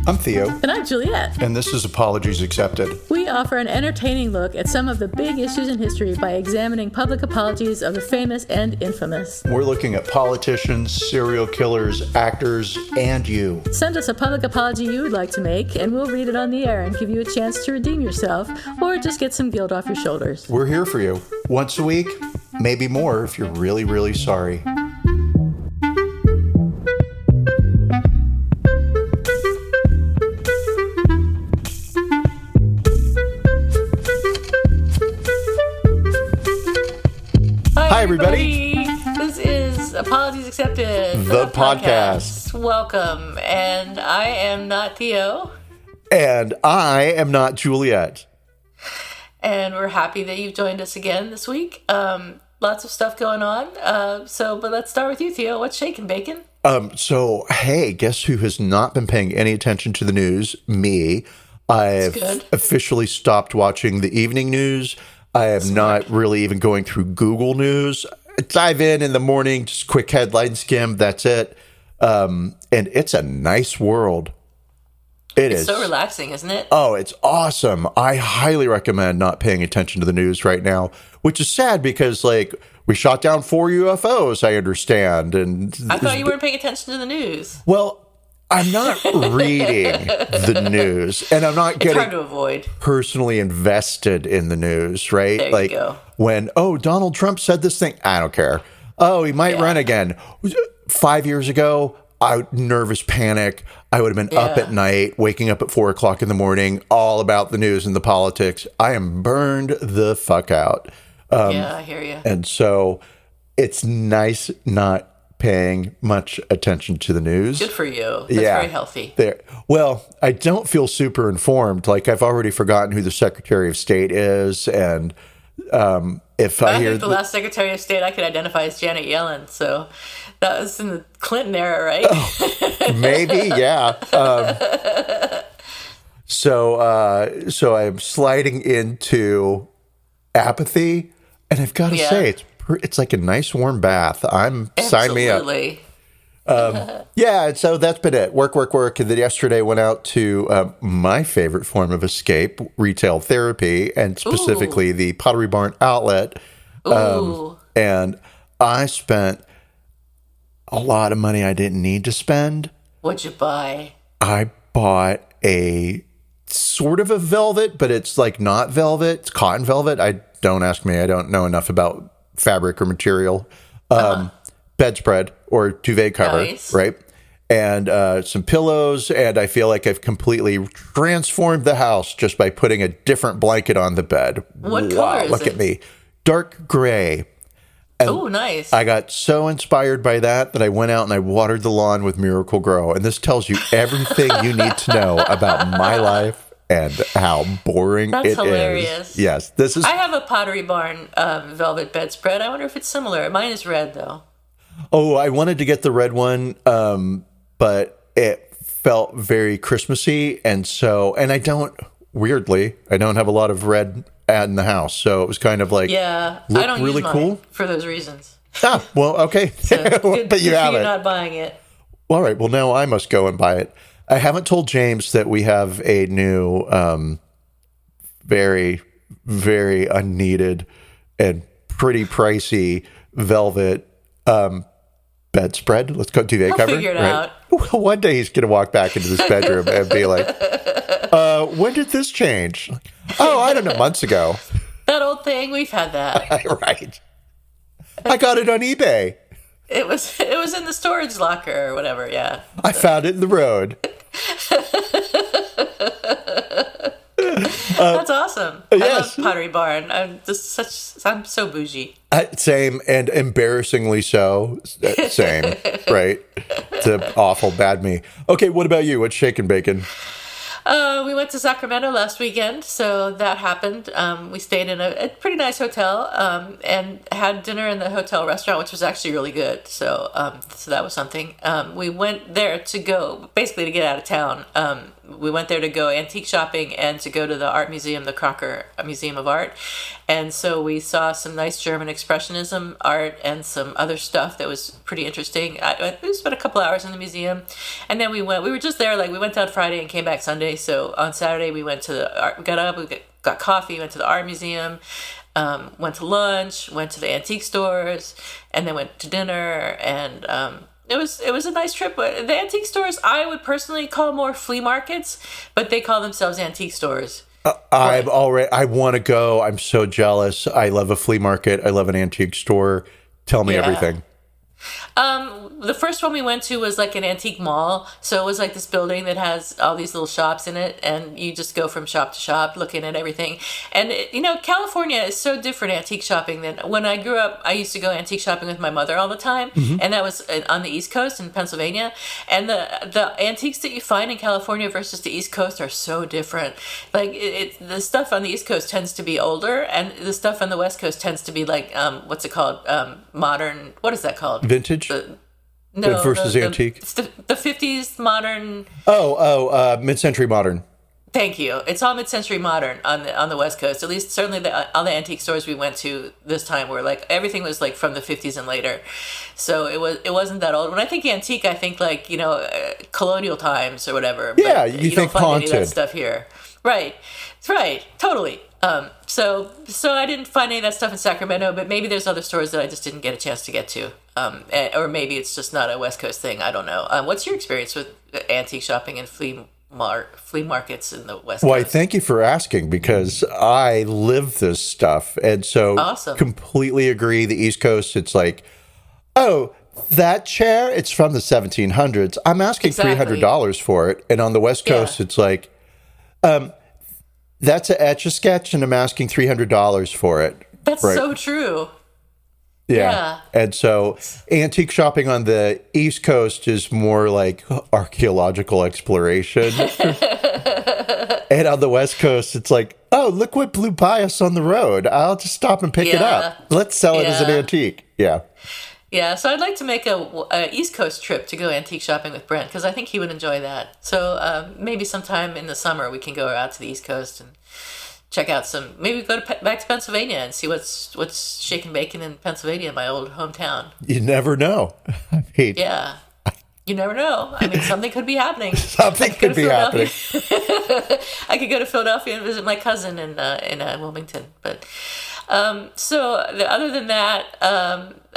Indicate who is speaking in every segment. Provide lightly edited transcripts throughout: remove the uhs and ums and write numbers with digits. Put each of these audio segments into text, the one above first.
Speaker 1: I'm Theo.
Speaker 2: And I'm Juliet.
Speaker 1: And this is Apologies Accepted.
Speaker 2: We offer an entertaining look at some of the big issues in history by examining public apologies of the famous and infamous.
Speaker 1: We're looking at politicians, serial killers, actors, and you.
Speaker 2: Send us a public apology you would like to make, and we'll read it on the air and give you a chance to redeem yourself, or just get some guilt off your shoulders.
Speaker 1: We're here for you. Once a week, maybe more if you're really, really sorry. Hi, everybody.
Speaker 2: This is Apologies Accepted,
Speaker 1: the podcast.
Speaker 2: Welcome. And I am not Theo.
Speaker 1: And I am not Juliet.
Speaker 2: And we're happy that you've joined us again this week. Lots of stuff going on. But let's start with you, Theo. What's shaking, bacon?
Speaker 1: Hey, guess who has not been paying any attention to the news? Me. I've officially stopped watching the evening news. I am not really even going through Google News. I dive in the morning, just quick headline skim. That's it. And it's a nice world. It's
Speaker 2: so relaxing, isn't it?
Speaker 1: Oh, it's awesome. I highly recommend not paying attention to the news right now, which is sad because, we shot down 4 UFOs, I understand. And
Speaker 2: I thought you weren't paying attention to the news.
Speaker 1: Well, I'm not reading the news, and I'm not getting
Speaker 2: hard to avoid.
Speaker 1: Personally invested in the news, right?
Speaker 2: There you go.
Speaker 1: When, Donald Trump said this thing, I don't care. Oh, he might run again. 5 years ago, nervous panic. I would have been up at night, waking up at 4 o'clock in the morning, all about the news and the politics. I am burned the fuck out.
Speaker 2: I hear you.
Speaker 1: And so it's nice not paying much attention to the news.
Speaker 2: Good for you. That's very healthy.
Speaker 1: Well, I don't feel super informed. I've already forgotten who the Secretary of State is, and if I hear
Speaker 2: think the last Secretary of State I could identify as Janet Yellen. So that was in the Clinton era, right?
Speaker 1: Oh, maybe, yeah. So I'm sliding into apathy, and I've got to say it's like a nice warm bath. Sign me up. So that's been it. Work. And then yesterday went out to my favorite form of escape, retail therapy, and specifically the Pottery Barn outlet. And I spent a lot of money I didn't need to spend.
Speaker 2: What'd you buy?
Speaker 1: I bought a sort of a velvet, but it's not velvet. It's cotton velvet. Don't ask me. I don't know enough about fabric or material. Bedspread or duvet cover, right? And some pillows, and I feel like I've completely transformed the house just by putting a different blanket on the bed.
Speaker 2: What color is it?
Speaker 1: Look at me. Dark gray.
Speaker 2: Oh, nice.
Speaker 1: I got so inspired by that I went out and I watered the lawn with Miracle Grow. And this tells you everything you need to know about my life and how boring it is.
Speaker 2: That's hilarious.
Speaker 1: Yes.
Speaker 2: I have a Pottery Barn velvet bedspread. I wonder if it's similar. Mine is red, though.
Speaker 1: Oh, I wanted to get the red one, but it felt very Christmassy. And I don't have a lot of red in the house. So it was kind of I don't really use mine cool
Speaker 2: for those reasons.
Speaker 1: Well, okay.
Speaker 2: So good,
Speaker 1: but you have it.
Speaker 2: Not buying it.
Speaker 1: All right. Well, now I must go and buy it. I haven't told James that we have a new, very, very unneeded and pretty pricey velvet bedspread. Let's go duvet cover.
Speaker 2: Figure it out.
Speaker 1: Well, one day he's going to walk back into this bedroom and be like, when did this change? I don't know, months ago.
Speaker 2: That old thing, we've had that.
Speaker 1: Right. I got it on eBay.
Speaker 2: It was in the storage locker or whatever, yeah.
Speaker 1: I found it in the road.
Speaker 2: That's awesome.
Speaker 1: Yes.
Speaker 2: I love Pottery Barn. I'm so bougie.
Speaker 1: Same, and embarrassingly so. Same, right? It's an awful bad me. Okay, what about you? What's shaking bacon?
Speaker 2: We went to Sacramento last weekend, so that happened. We stayed in a pretty nice hotel and had dinner in the hotel restaurant, which was actually really good. So that was something. We went there to get out of town. we went there to go antique shopping and to go to the art museum, the Crocker Museum of Art. And so we saw some nice German Expressionism art and some other stuff that was pretty interesting. We spent a couple hours in the museum, and then we were just there, like we went out Friday and came back Sunday. So on Saturday we went to the art, got up, we got coffee, went to the art museum, went to lunch, went to the antique stores, and then went to dinner. And it was a nice trip. The antique stores I would personally call more flea markets, but they call themselves antique stores.
Speaker 1: I want to go. I'm so jealous. I love a flea market. I love an antique store. Tell me everything.
Speaker 2: The first one we went to was like an antique mall. So it was like this building that has all these little shops in it, and you just go from shop to shop looking at everything. And, California is so different antique shopping than when I grew up. I used to go antique shopping with my mother all the time, and that was on the East Coast in Pennsylvania. And the antiques that you find in California versus the East Coast are so different. Like, the stuff on the East Coast tends to be older, and the stuff on the West Coast tends to be like, what's it called? Modern, what is that called?
Speaker 1: Vintage? Versus antique?
Speaker 2: It's the 50s modern.
Speaker 1: Mid-century modern.
Speaker 2: Thank you. It's all mid-century modern on the West Coast. At least certainly all the antique stores we went to this time were like everything was like from the 50s and later. So it wasn't that old. When I think antique, I think like colonial times or whatever.
Speaker 1: Yeah,
Speaker 2: but
Speaker 1: you think
Speaker 2: don't find
Speaker 1: haunted
Speaker 2: any of that stuff here. Right, totally. So I didn't find any of that stuff in Sacramento, but maybe there's other stores that I just didn't get a chance to get to. Or maybe it's just not a West Coast thing. I don't know. What's your experience with antique shopping and flea markets in the West Coast?
Speaker 1: Why, thank you for asking, because I live this stuff. And so
Speaker 2: awesome.
Speaker 1: Completely agree. The East Coast, it's like, oh, that chair, it's from the 1700s. I'm asking $300 for it. And on the West Coast, it's like, that's an Etch-a-Sketch, and I'm asking $300 for it.
Speaker 2: That's right? So true.
Speaker 1: Yeah. And so antique shopping on the East Coast is more like archaeological exploration. And on the West Coast, it's like, oh, look what blew by us on the road. I'll just stop and pick it up. Let's sell it as an antique. Yeah.
Speaker 2: Yeah, so I'd like to make a East Coast trip to go antique shopping with Brent, because I think he would enjoy that. So maybe sometime in the summer we can go out to the East Coast and check out maybe go back to Pennsylvania and see what's shaking bacon in Pennsylvania, my old hometown.
Speaker 1: You never know.
Speaker 2: Yeah. You never know. I mean, something could be happening.
Speaker 1: Something could be happening.
Speaker 2: I could go to Philadelphia and visit my cousin in Wilmington. But other than that,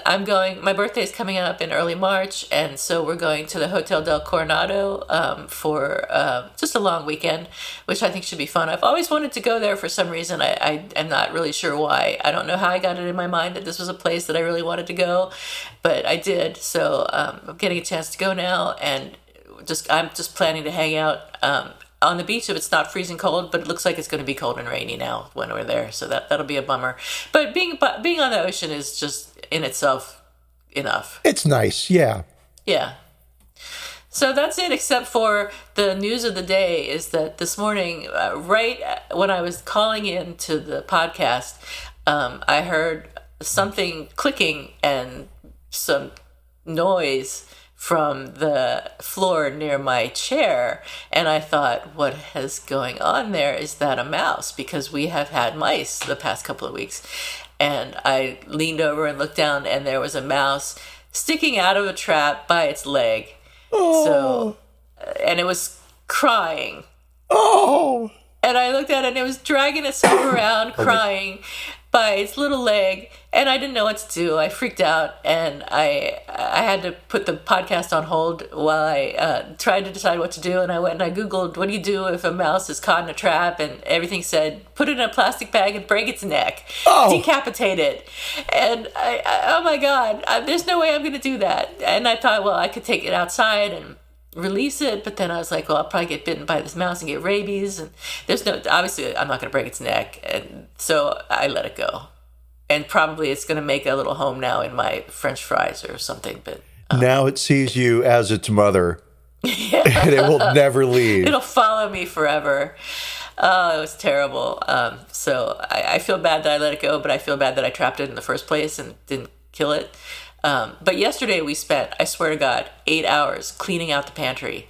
Speaker 2: my birthday's coming up in early March, and so we're going to the Hotel del Coronado for just a long weekend, which I think should be fun. I've always wanted to go there for some reason. I am not really sure why. I don't know how I got it in my mind that this was a place that I really wanted to go, but I did. So I'm getting a chance to go now, and I'm just planning to hang out on the beach if it's not freezing cold, but it looks like it's going to be cold and rainy now when we're there, so that'll be a bummer. But being on the ocean is just in itself enough.
Speaker 1: It's nice, yeah.
Speaker 2: Yeah. So that's it, except for the news of the day is that this morning, right when I was calling in to the podcast, I heard something clicking and some noise from the floor near my chair, and I thought, what is going on there? Is that a mouse? Because we have had mice the past couple of weeks. And I leaned over and looked down, and there was a mouse sticking out of a trap by its leg.
Speaker 1: Oh.
Speaker 2: And it was crying.
Speaker 1: Oh.
Speaker 2: And I looked at it, and it was dragging itself around, crying by its little leg, and I didn't know what to do. I freaked out, and I had to put the podcast on hold while I tried to decide what to do. And I went and I Googled, what do you do if a mouse is caught in a trap? And everything said, put it in a plastic bag and break its neck, decapitate it. And oh my God, there's no way I'm going to do that. And I thought, well, I could take it outside and release it, but then I was like, well, I'll probably get bitten by this mouse and get rabies, and obviously I'm not going to break its neck, and so I let it go. And probably it's going to make a little home now in my French fries or something. But
Speaker 1: now it sees you as its mother, and it will never leave.
Speaker 2: It'll follow me forever. Oh, it was terrible. So I feel bad that I let it go, but I feel bad that I trapped it in the first place and didn't kill it. But yesterday we spent, I swear to God, 8 hours cleaning out the pantry.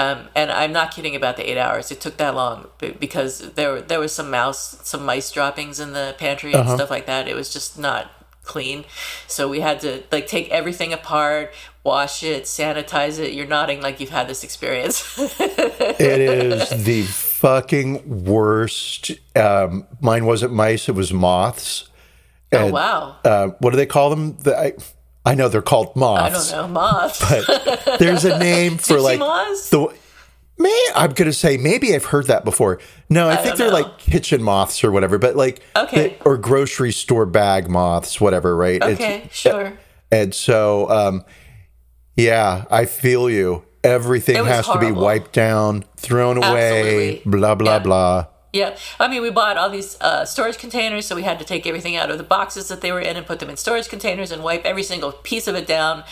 Speaker 2: And I'm not kidding about the 8 hours. It took that long because there was some mice droppings in the pantry and stuff like that. It was just not clean. So we had to like take everything apart, wash it, sanitize it. You're nodding like you've had this experience.
Speaker 1: It is the fucking worst. Mine wasn't mice, it was moths. And,
Speaker 2: oh, wow.
Speaker 1: What do they call them? I know they're called moths.
Speaker 2: I don't know, moths.
Speaker 1: But there's a name for
Speaker 2: Gypsy
Speaker 1: like
Speaker 2: moths?
Speaker 1: I'm gonna say maybe I've heard that before. No, I think they're like kitchen moths or whatever, but like or grocery store bag moths, whatever, right?
Speaker 2: Okay, sure.
Speaker 1: And so yeah, I feel you. Everything has to be wiped down, thrown away, blah blah blah.
Speaker 2: Yeah. I mean, we bought all these storage containers, so we had to take everything out of the boxes that they were in and put them in storage containers and wipe every single piece of it down.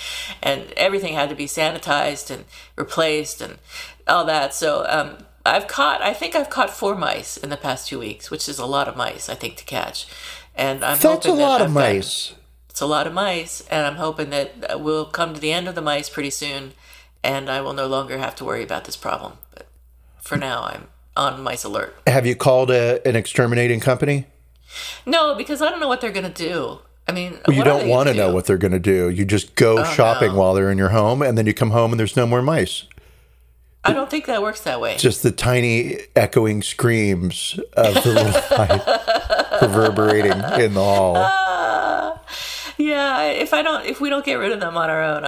Speaker 2: And everything had to be sanitized and replaced and all that. So I think I've caught 4 mice in the past 2 weeks, which is a lot of mice, I think, to catch. And I'm hoping
Speaker 1: a lot of mice.
Speaker 2: It's a lot of mice, and I'm hoping that we'll come to the end of the mice pretty soon, and I will no longer have to worry about this problem. But for now, I'm on mice alert.
Speaker 1: Have you called an exterminating company?
Speaker 2: No, because I don't know what they're going to do. I mean,
Speaker 1: you don't want to know what they're going to do. You just go shopping while they're in your home, and then you come home and there's no more mice.
Speaker 2: I don't think that works that way.
Speaker 1: Just the tiny echoing screams of the little mice reverberating in the hall.
Speaker 2: Yeah, if we don't get rid of them on our own,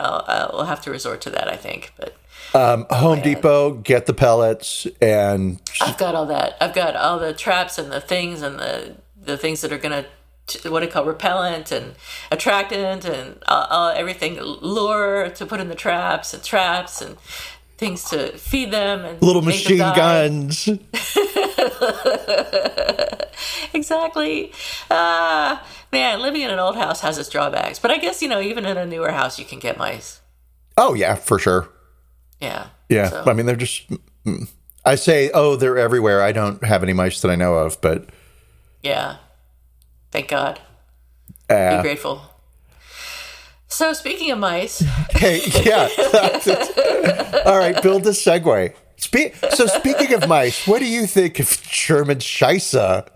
Speaker 2: we'll have to resort to that, I think. But
Speaker 1: Home Depot, get the pellets, and
Speaker 2: I've got all that. I've got all the traps and the things and the things that are going to, what do you call, repellent and attractant and everything, lure to put in the traps and things to feed them and
Speaker 1: little machine guns.
Speaker 2: Exactly. Man, living in an old house has its drawbacks, but I guess even in a newer house you can get mice.
Speaker 1: Oh yeah, for sure.
Speaker 2: Yeah.
Speaker 1: So. I mean, they're just. I say, they're everywhere. I don't have any mice that I know of, but.
Speaker 2: Yeah. Thank God. Be grateful. So speaking of mice.
Speaker 1: Hey, yeah. All right, build a segue. So speaking of mice, what do you think of German Scheisse?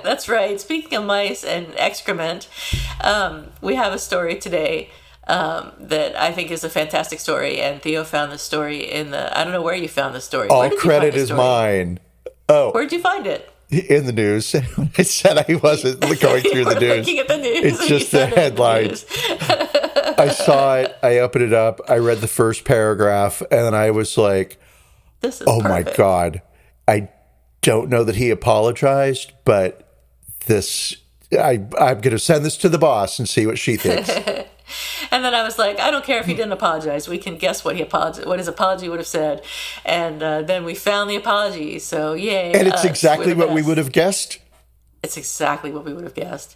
Speaker 2: That's right. Speaking of mice and excrement, we have a story today that I think is a fantastic story. And Theo found the story I don't know where you found the story.
Speaker 1: All credit is mine. Oh.
Speaker 2: Where'd you find it?
Speaker 1: In the news. I said I wasn't going through the news.
Speaker 2: Looking at the news.
Speaker 1: It's just the headlines. I saw it. I opened it up. I read the first paragraph, and then I was like,
Speaker 2: "This is
Speaker 1: perfect. My God. I don't know that he apologized, but I'm going to send this to the boss and see what she thinks."
Speaker 2: And then I was like, I don't care if he didn't apologize. We can guess what his apology would have said. And then we found the apology. So yay.
Speaker 1: And it's exactly what we would have guessed.
Speaker 2: It's exactly what we would have guessed.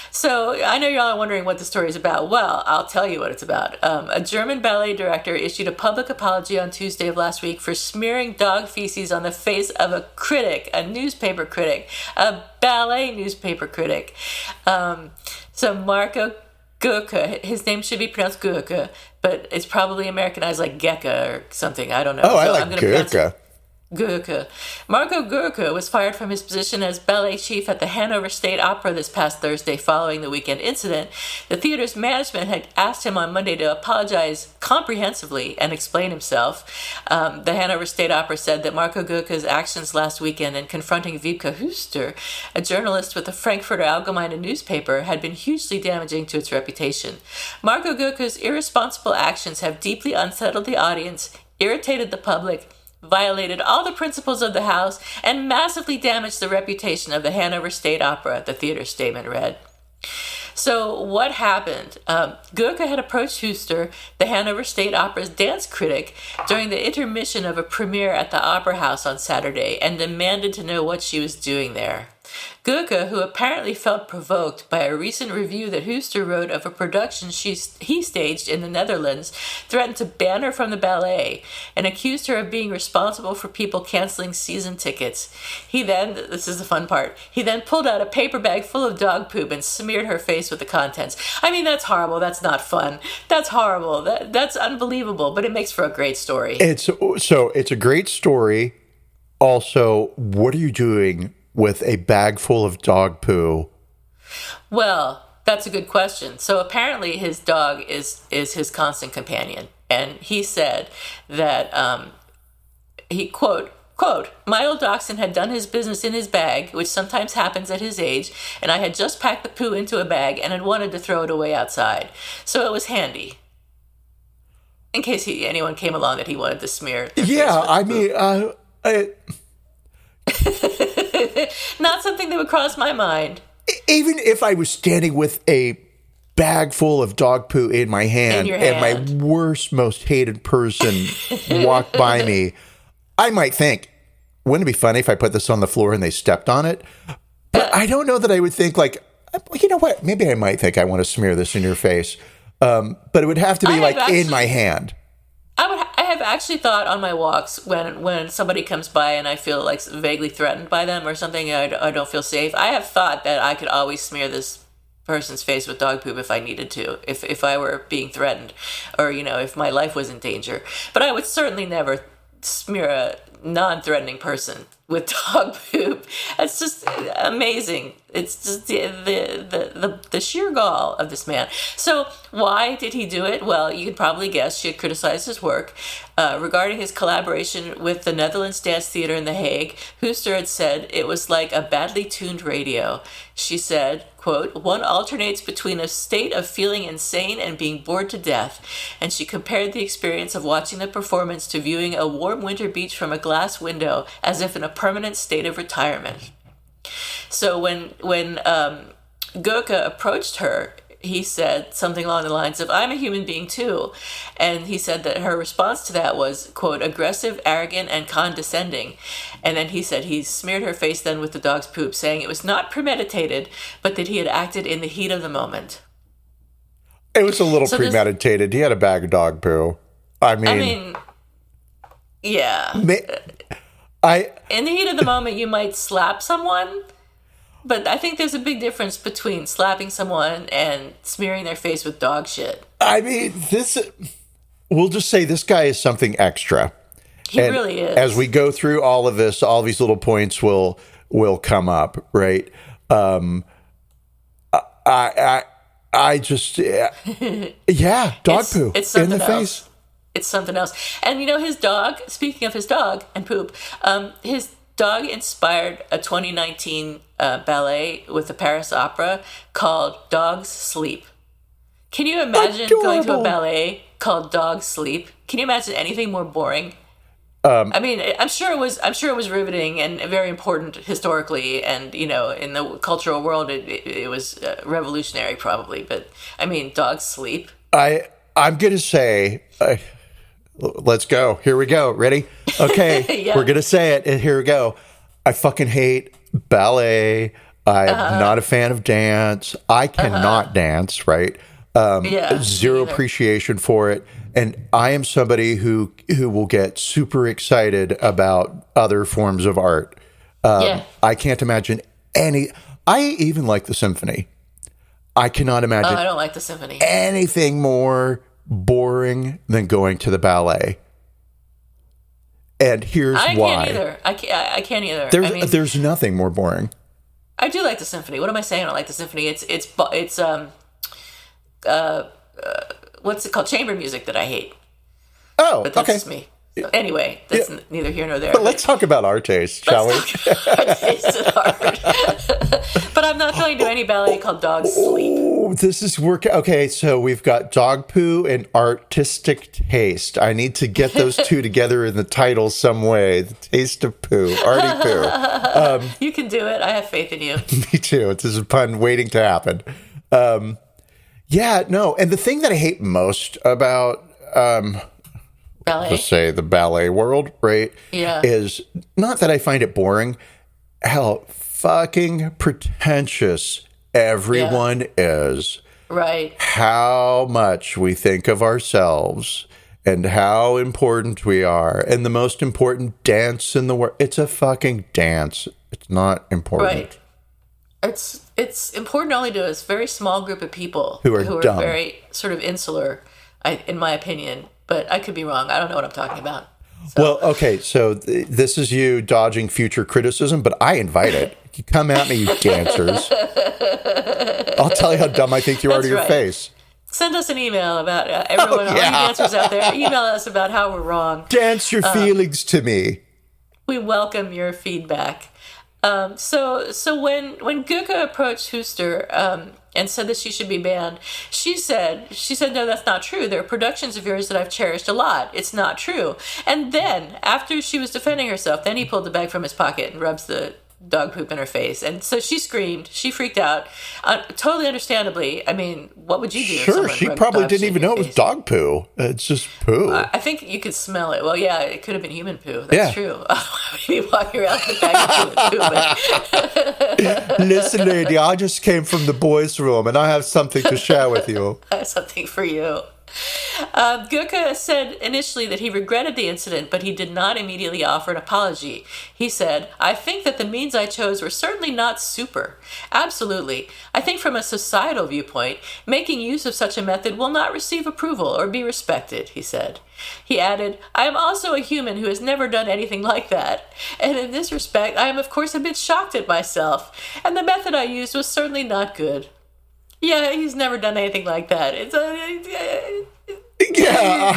Speaker 2: So I know y'all are wondering what the story is about. Well, I'll tell you what it's about. A German ballet director issued a public apology on Tuesday of last week for smearing dog feces on the face of a critic, a newspaper critic, a ballet newspaper critic. So Marco Goecke, his name should be pronounced Goecke, but it's probably Americanized like Gecke or something. I don't know.
Speaker 1: Oh, I like Goecke.
Speaker 2: Goecke. Marco Goecke was fired from his position as ballet chief at the Hanover State Opera this past Thursday following the weekend incident. The theater's management had asked him on Monday to apologize comprehensively and explain himself. The Hanover State Opera said that Marco Goecke's actions last weekend in confronting Wiebke Huster, a journalist with the Frankfurter Allgemeine newspaper, had been hugely damaging to its reputation. Marco Goecke's irresponsible actions have deeply unsettled the audience, irritated the public, violated all the principles of the house, and massively damaged the reputation of the Hanover State Opera, the theater statement read. So what happened? Goecke had approached Huster, the Hanover State Opera's dance critic, during the intermission of a premiere at the Opera House on Saturday and demanded to know what she was doing there. Goecke, who apparently felt provoked by a recent review that Hooster wrote of a production he staged in the Netherlands, threatened to ban her from the ballet and accused her of being responsible for people canceling season tickets. He then, this is the fun part, he then pulled out a paper bag full of dog poop and smeared her face with the contents. I mean, that's horrible. That's not fun. That's horrible. That's unbelievable, but it makes for a great story.
Speaker 1: It's a great story. Also, what are you doing with a bag full of dog poo?
Speaker 2: Well, that's a good question. So apparently his dog is his constant companion. And he said that he, quote, my old dachshund had done his business in his bag, which sometimes happens at his age, and I had just packed the poo into a bag and had wanted to throw it away outside. So it was handy. In case anyone came along that he wanted to smear their face with not something that would cross my mind.
Speaker 1: Even if I was standing with a bag full of dog poo in my hand, and my worst, most hated person walked by me, I might think, wouldn't it be funny if I put this on the floor and they stepped on it? But I don't know that I would think like, you know what? Maybe I might think I want to smear this in your face. But it would have to be in my hand.
Speaker 2: I have actually thought on my walks when somebody comes by and I feel like vaguely threatened by them or something, I don't feel safe. I have thought that I could always smear this person's face with dog poop if I needed to, if I were being threatened, or if my life was in danger. But I would certainly never smear a non-threatening person with dog poop. It's just amazing. It's just the sheer gall of this man. So why did he do it? Well, you could probably guess. She had criticized his work. Regarding his collaboration with the Netherlands Dance Theater in The Hague, Hooster had said it was like a badly tuned radio. She said, quote, one alternates between a state of feeling insane and being bored to death. And she compared the experience of watching the performance to viewing a warm winter beach from a glass window, as if in a permanent state of retirement. So when Goecke approached her, he said something along the lines of, I'm a human being too. And he said that her response to that was, quote, aggressive, arrogant, and condescending. And then he said he smeared her face then with the dog's poop, saying it was not premeditated, but that he had acted in the heat of the moment.
Speaker 1: It was a little premeditated. He had a bag of dog poo. I mean
Speaker 2: yeah. In the heat of the moment, you might slap someone, but I think there's a big difference between slapping someone and smearing their face with dog shit.
Speaker 1: I mean, we'll just say this guy is something extra.
Speaker 2: He really is.
Speaker 1: As we go through all of this, all these little points will come up, right? I just, yeah, dog poo
Speaker 2: it's
Speaker 1: in the
Speaker 2: else.
Speaker 1: face.
Speaker 2: It's something else. And his dog, speaking of his dog and poop, his dog inspired a 2019 ballet with the Paris Opera called Dogs Sleep. Can you imagine going to a ballet called Dogs Sleep? Can you imagine anything more boring? I mean, I'm sure it was riveting and very important historically, and in the cultural world, it was revolutionary probably. But I mean, Dogs Sleep.
Speaker 1: I'm gonna say. Let's go. Here we go. Ready? Okay. Yeah. We're going to say it. And here we go. I fucking hate ballet. I'm not a fan of dance. I cannot dance, right? Zero appreciation for it. And I am somebody who will get super excited about other forms of art. I can't imagine I even like the symphony. I cannot imagine.
Speaker 2: I don't like the symphony.
Speaker 1: Anything more boring than going to the ballet. And here's why.
Speaker 2: I can't either.
Speaker 1: There's nothing more boring.
Speaker 2: I do like the symphony. What am I saying? I don't like the symphony. It's what's it called? Chamber music that I hate.
Speaker 1: Oh,
Speaker 2: but that's
Speaker 1: okay.
Speaker 2: Just me. So anyway, that's neither here nor there.
Speaker 1: But let's talk about our taste, shall we?
Speaker 2: Our taste in art. But I'm not going to any ballet called Dog Sleep.
Speaker 1: Oh, this is work. Okay, so we've got dog poo and artistic taste. I need to get those two together in the title some way. The taste of poo, arty poo.
Speaker 2: You can do it. I have faith in you.
Speaker 1: Me too. This is a pun waiting to happen. Yeah, no. And the thing that I hate most about
Speaker 2: ballet?
Speaker 1: Let's say the ballet world, right?
Speaker 2: Yeah.
Speaker 1: Is not that I find it boring. Hell, fucking pretentious everyone is.
Speaker 2: Right.
Speaker 1: How much we think of ourselves and how important we are. And the most important dance in the world. It's a fucking dance. It's not important.
Speaker 2: Right. It's important only to a very small group of people
Speaker 1: who are dumb.
Speaker 2: Very sort of insular, in my opinion. But I could be wrong. I don't know what I'm talking about. So.
Speaker 1: Well, okay, so this is you dodging future criticism, but I invite it. You come at me, you dancers. I'll tell you how dumb I think you are to your face.
Speaker 2: Send us an email about everyone, all you dancers out there. Email us about how we're wrong.
Speaker 1: Dance your feelings to me.
Speaker 2: We welcome your feedback. So when Goecke approached Huster and said that she should be banned, she said, no, that's not true. There are productions of yours that I've cherished a lot. It's not true. And then, after she was defending herself, then he pulled the bag from his pocket and rubs the dog poop in her face. And so she screamed. She freaked out. Totally understandably. I mean, what would you do?
Speaker 1: Sure, she probably didn't even know it was dog poo. It's just poo.
Speaker 2: I think you could smell it. Well, yeah, it could have been human poo. That's true. Maybe walking around with a bag of human poo.
Speaker 1: Listen, lady, I just came from the boys' room, and I have something to share with you.
Speaker 2: I have something for you. Goecke said initially that he regretted the incident, but he did not immediately offer an apology. He said, I think that the means I chose were certainly not super. Absolutely. I think from a societal viewpoint, making use of such a method will not receive approval or be respected, he said. He added, I am also a human who has never done anything like that. And in this respect, I am of course a bit shocked at myself, and the method I used was certainly not good. Yeah, he's never done anything like that. It's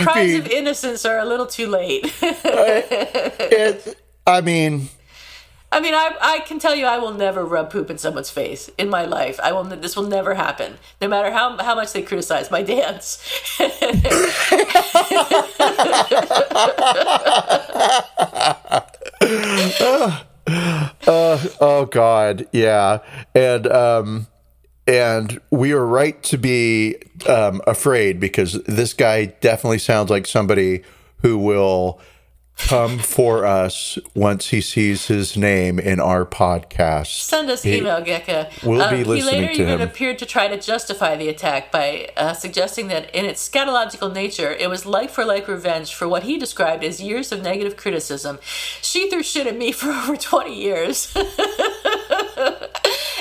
Speaker 2: cries of innocence are a little too late. I can tell you, I will never rub poop in someone's face in my life. This will never happen, no matter how much they criticize my dance.
Speaker 1: Oh God, yeah, and we are right to be afraid, because this guy definitely sounds like somebody who will come for us once he sees his name in our podcast.
Speaker 2: Send us email, Goecke.
Speaker 1: We'll be listening to him.
Speaker 2: He later even appeared to try to justify the attack by suggesting that in its scatological nature, it was like-for-like revenge for what he described as years of negative criticism. She threw shit at me for over 20 years.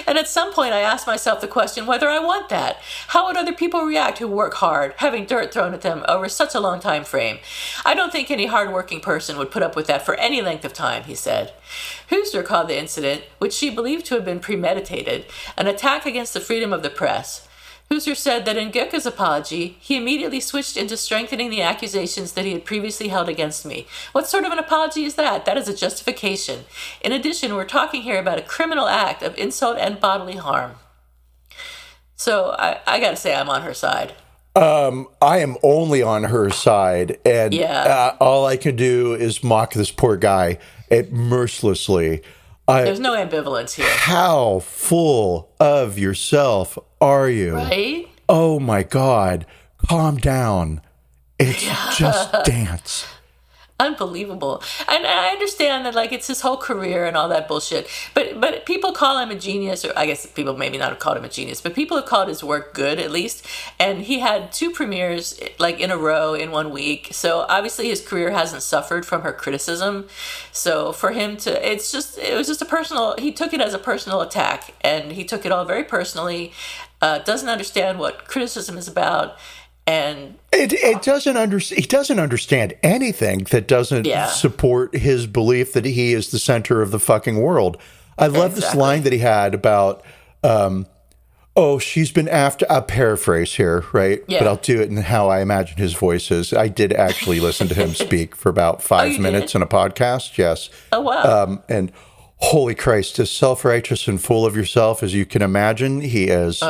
Speaker 2: And at some point, I asked myself the question whether I want that. How would other people react who work hard, having dirt thrown at them over such a long time frame? I don't think any hardworking person would put up with that for any length of time, he said. Huster called the incident, which she believed to have been premeditated, an attack against the freedom of the press. Huster said that in Goecke's apology, he immediately switched into strengthening the accusations that he had previously held against me. What sort of an apology is that? That is a justification. In addition, we're talking here about a criminal act of insult and bodily harm. So I gotta say, I'm on her side.
Speaker 1: I am only on her side, and all I can do is mock this poor guy mercilessly.
Speaker 2: There's no ambivalence here.
Speaker 1: How full of yourself are you?
Speaker 2: Right?
Speaker 1: Oh my God. Calm down. It's just dance.
Speaker 2: Unbelievable. And I understand that, like, it's his whole career and all that bullshit. But people call him a genius, or I guess people maybe not have called him a genius, but people have called his work good, at least. And he had 2 premieres, like, in a row in 1 week. So obviously his career hasn't suffered from her criticism. So for him to, it was just a personal, he took it as a personal attack. And he took it all very personally, doesn't understand what criticism is about. And
Speaker 1: he doesn't understand anything that doesn't support his belief that he is the center of the fucking world. I love this line that he had about, she's been after, I'll paraphrase here, right? Yeah. But I'll do it in how I imagine his voice is. I did actually listen to him speak for about 5 minutes in a podcast. Yes.
Speaker 2: Oh, wow.
Speaker 1: And holy Christ, as self-righteous and full of yourself as you can imagine, he is.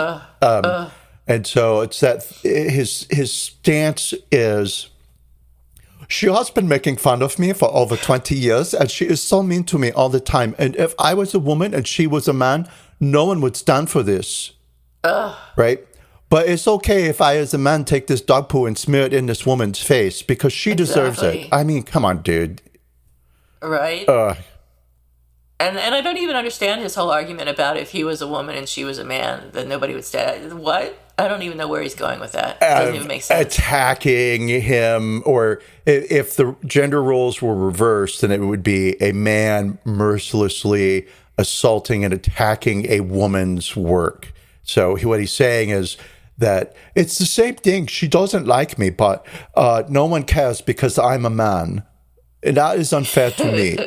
Speaker 1: And so it's that his stance is, she has been making fun of me for over 20 years, and she is so mean to me all the time. And if I was a woman and she was a man, no one would stand for this. Right? But it's okay if I, as a man, take this dog poo and smear it in this woman's face because she deserves it. I mean, come on, dude.
Speaker 2: Right? And I don't even understand his whole argument about if he was a woman and she was a man, then nobody would stay. What? I don't even know where he's going with that. It doesn't even make sense.
Speaker 1: Attacking him, or if the gender roles were reversed, then it would be a man mercilessly assaulting and attacking a woman's work. So what he's saying is that it's the same thing. She doesn't like me, but no one cares because I'm a man. And that is unfair to me.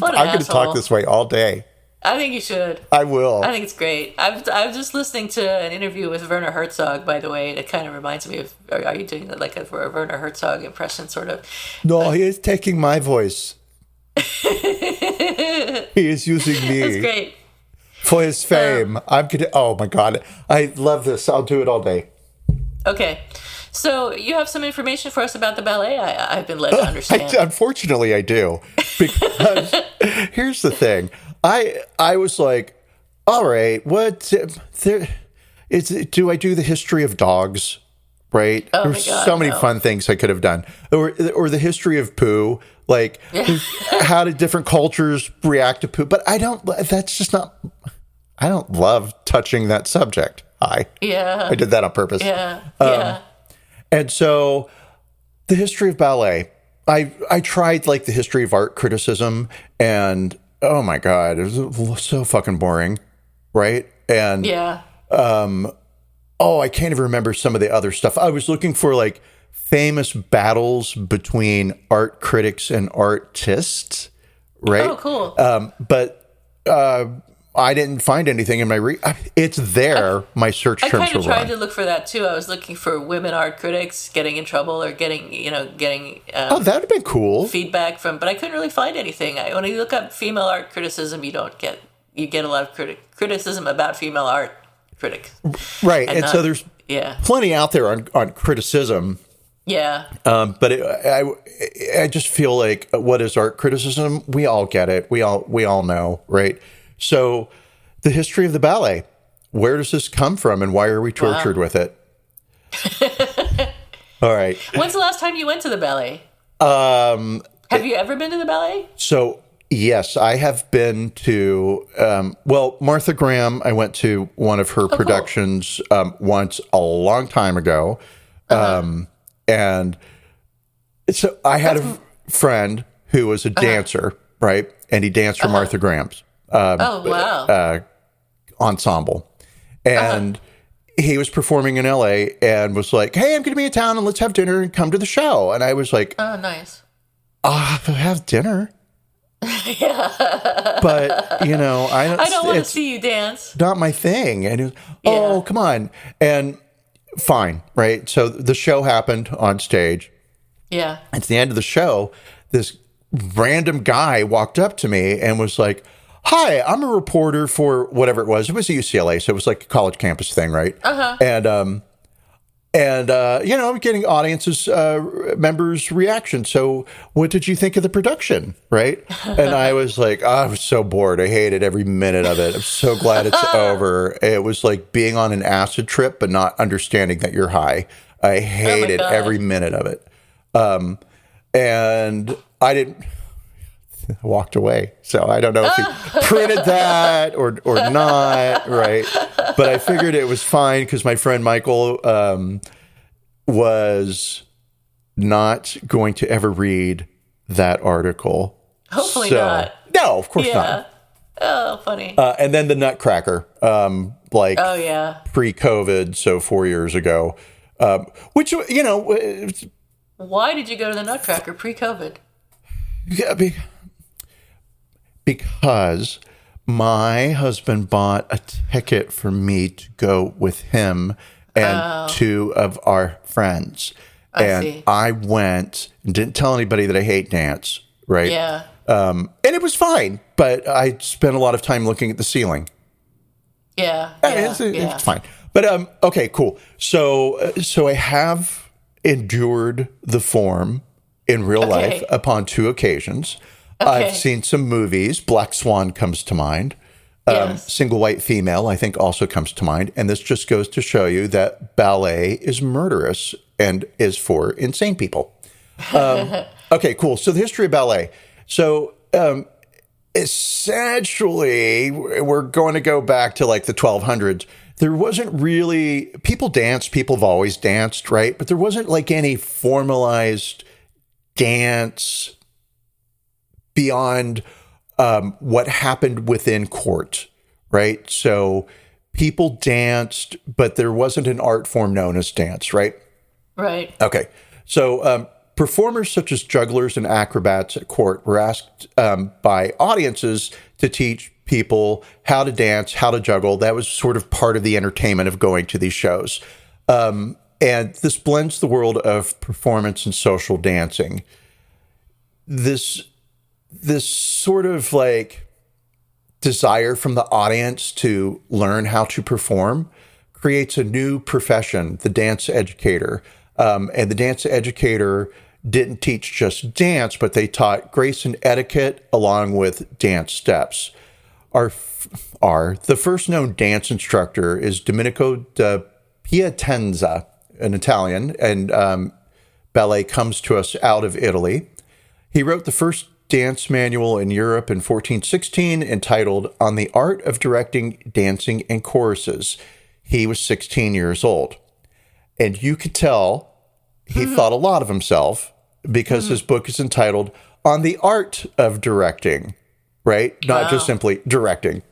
Speaker 1: I'm going to talk this way all day.
Speaker 2: I think you should.
Speaker 1: I will.
Speaker 2: I think it's great. I was just listening to an interview with Werner Herzog, by the way. It kind of reminds me of, are you doing like a Werner Herzog impression, sort of?
Speaker 1: No, he is taking my voice. He is using me.
Speaker 2: That's great.
Speaker 1: For his fame. Oh my God. I love this. I'll do it all day.
Speaker 2: Okay. So you have some information for us about the ballet, I've been led to understand.
Speaker 1: Unfortunately, I do. Because here's the thing. I was like, all right, what do I do the history of dogs? Right?
Speaker 2: Oh
Speaker 1: There's so many fun things I could have done. Or the history of poo. Like, how did different cultures react to poo? But I don't love touching that subject. I did that on purpose.
Speaker 2: Yeah.
Speaker 1: And so the history of ballet, I tried like the history of art criticism, and oh my God, it was so fucking boring. Right. And I can't even remember some of the other stuff. I was looking for like famous battles between art critics and artists. Right.
Speaker 2: Oh, cool.
Speaker 1: But I didn't find anything in my it's there. My search terms were wrong. I kind of tried
Speaker 2: to look for that too. I was looking for women art critics getting in trouble or getting
Speaker 1: oh, that'd have been cool.
Speaker 2: Feedback from, but I couldn't really find anything. When you look up female art criticism, you get a lot of criticism about female art critics.
Speaker 1: Right. And so there's plenty out there on criticism.
Speaker 2: Yeah.
Speaker 1: But I just feel like, what is art criticism? We all get it. We all know, right? So the history of the ballet, where does this come from and why are we tortured with it? All right.
Speaker 2: When's the last time you went to the ballet? Have you ever been to the ballet?
Speaker 1: So, yes, I have been to, Martha Graham, I went to one of her productions once a long time ago. And so I had a friend who was a dancer, right? And he danced for Martha Graham's. Ensemble. And he was performing in LA and was like, hey, I'm going to be in town and let's have dinner and come to the show. And I was like,
Speaker 2: oh, nice.
Speaker 1: Have dinner.
Speaker 2: Yeah.
Speaker 1: But, I
Speaker 2: don't want to see you dance.
Speaker 1: Not my thing. And he was, come on. And fine. Right. So the show happened on stage.
Speaker 2: Yeah.
Speaker 1: At the end of the show, this random guy walked up to me and was like, hi, I'm a reporter for whatever it was. It was at UCLA, so it was like a college campus thing, right? And I'm getting audiences, members' reaction. So what did you think of the production, right? And I was like, I was so bored. I hated every minute of it. I'm so glad it's over. It was like being on an acid trip, but not understanding that you're high. I hated every minute of it. And I didn't... walked away. So I don't know if he printed that or not, right? But I figured it was fine because my friend Michael was not going to ever read that article.
Speaker 2: Hopefully not.
Speaker 1: No, of course not.
Speaker 2: Oh, funny.
Speaker 1: And then the Nutcracker, pre-COVID, so 4 years ago, which,
Speaker 2: why did you go to the Nutcracker pre-COVID?
Speaker 1: Yeah, because my husband bought a ticket for me to go with him and two of our friends. I went and didn't tell anybody that I hate dance, right?
Speaker 2: Yeah.
Speaker 1: And it was fine, but I spent a lot of time looking at the ceiling.
Speaker 2: Yeah.
Speaker 1: It's fine. But, okay, cool. So I have endured the form in real life upon 2 occasions. I've seen some movies. Black Swan comes to mind. Single White Female, I think, also comes to mind. And this just goes to show you that ballet is murderous and is for insane people. Okay, cool. So the history of ballet. So essentially, we're going to go back to like the 1200s. There wasn't really, people danced, people have always danced, right? But there wasn't like any formalized dance beyond what happened within court, right? So people danced, but there wasn't an art form known as dance, right?
Speaker 2: Right.
Speaker 1: Okay. So performers such as jugglers and acrobats at court were asked by audiences to teach people how to dance, how to juggle. That was sort of part of the entertainment of going to these shows. And this blends the world of performance and social dancing. This sort of like desire from the audience to learn how to perform creates a new profession, the dance educator. And the dance educator didn't teach just dance, but they taught grace and etiquette along with dance steps. The first known dance instructor is Domenico da Piacenza, an Italian, and ballet comes to us out of Italy. He wrote the first dance manual in Europe in 1416 entitled On the Art of Directing Dancing and Choruses. He was 16 years old. And you could tell he thought a lot of himself because his book is entitled On the Art of Directing, right? Not just simply directing.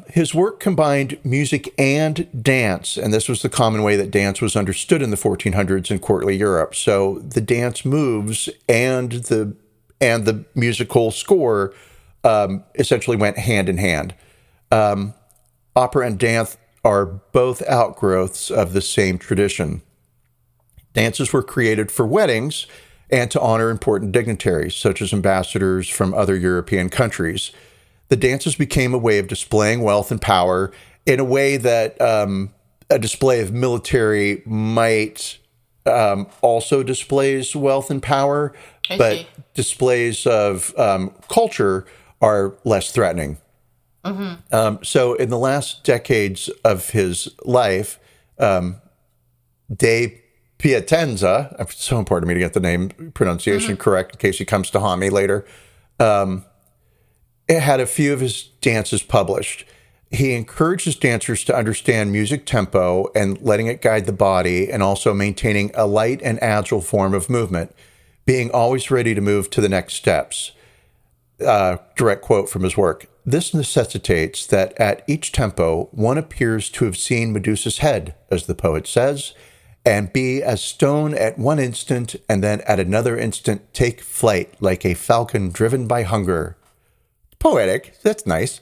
Speaker 1: His work combined music and dance, and this was the common way that dance was understood in the 1400s in courtly Europe. So the dance moves and the musical score essentially went hand in hand. Opera and dance are both outgrowths of the same tradition. Dances were created for weddings and to honor important dignitaries, such as ambassadors from other European countries. The dances became a way of displaying wealth and power in a way that a display of military might also displays wealth and power, but displays of culture are less threatening. So in the last decades of his life, De Piacenza, it's so important to me to get the name pronunciation correct in case he comes to haunt me later, it had a few of his dances published. He encourages dancers to understand music tempo and letting it guide the body, and also maintaining a light and agile form of movement, being always ready to move to the next steps. Direct quote from his work. This necessitates that at each tempo, one appears to have seen Medusa's head, as the poet says, and be as stone at one instant, and then at another instant take flight like a falcon driven by hunger. Poetic. That's nice.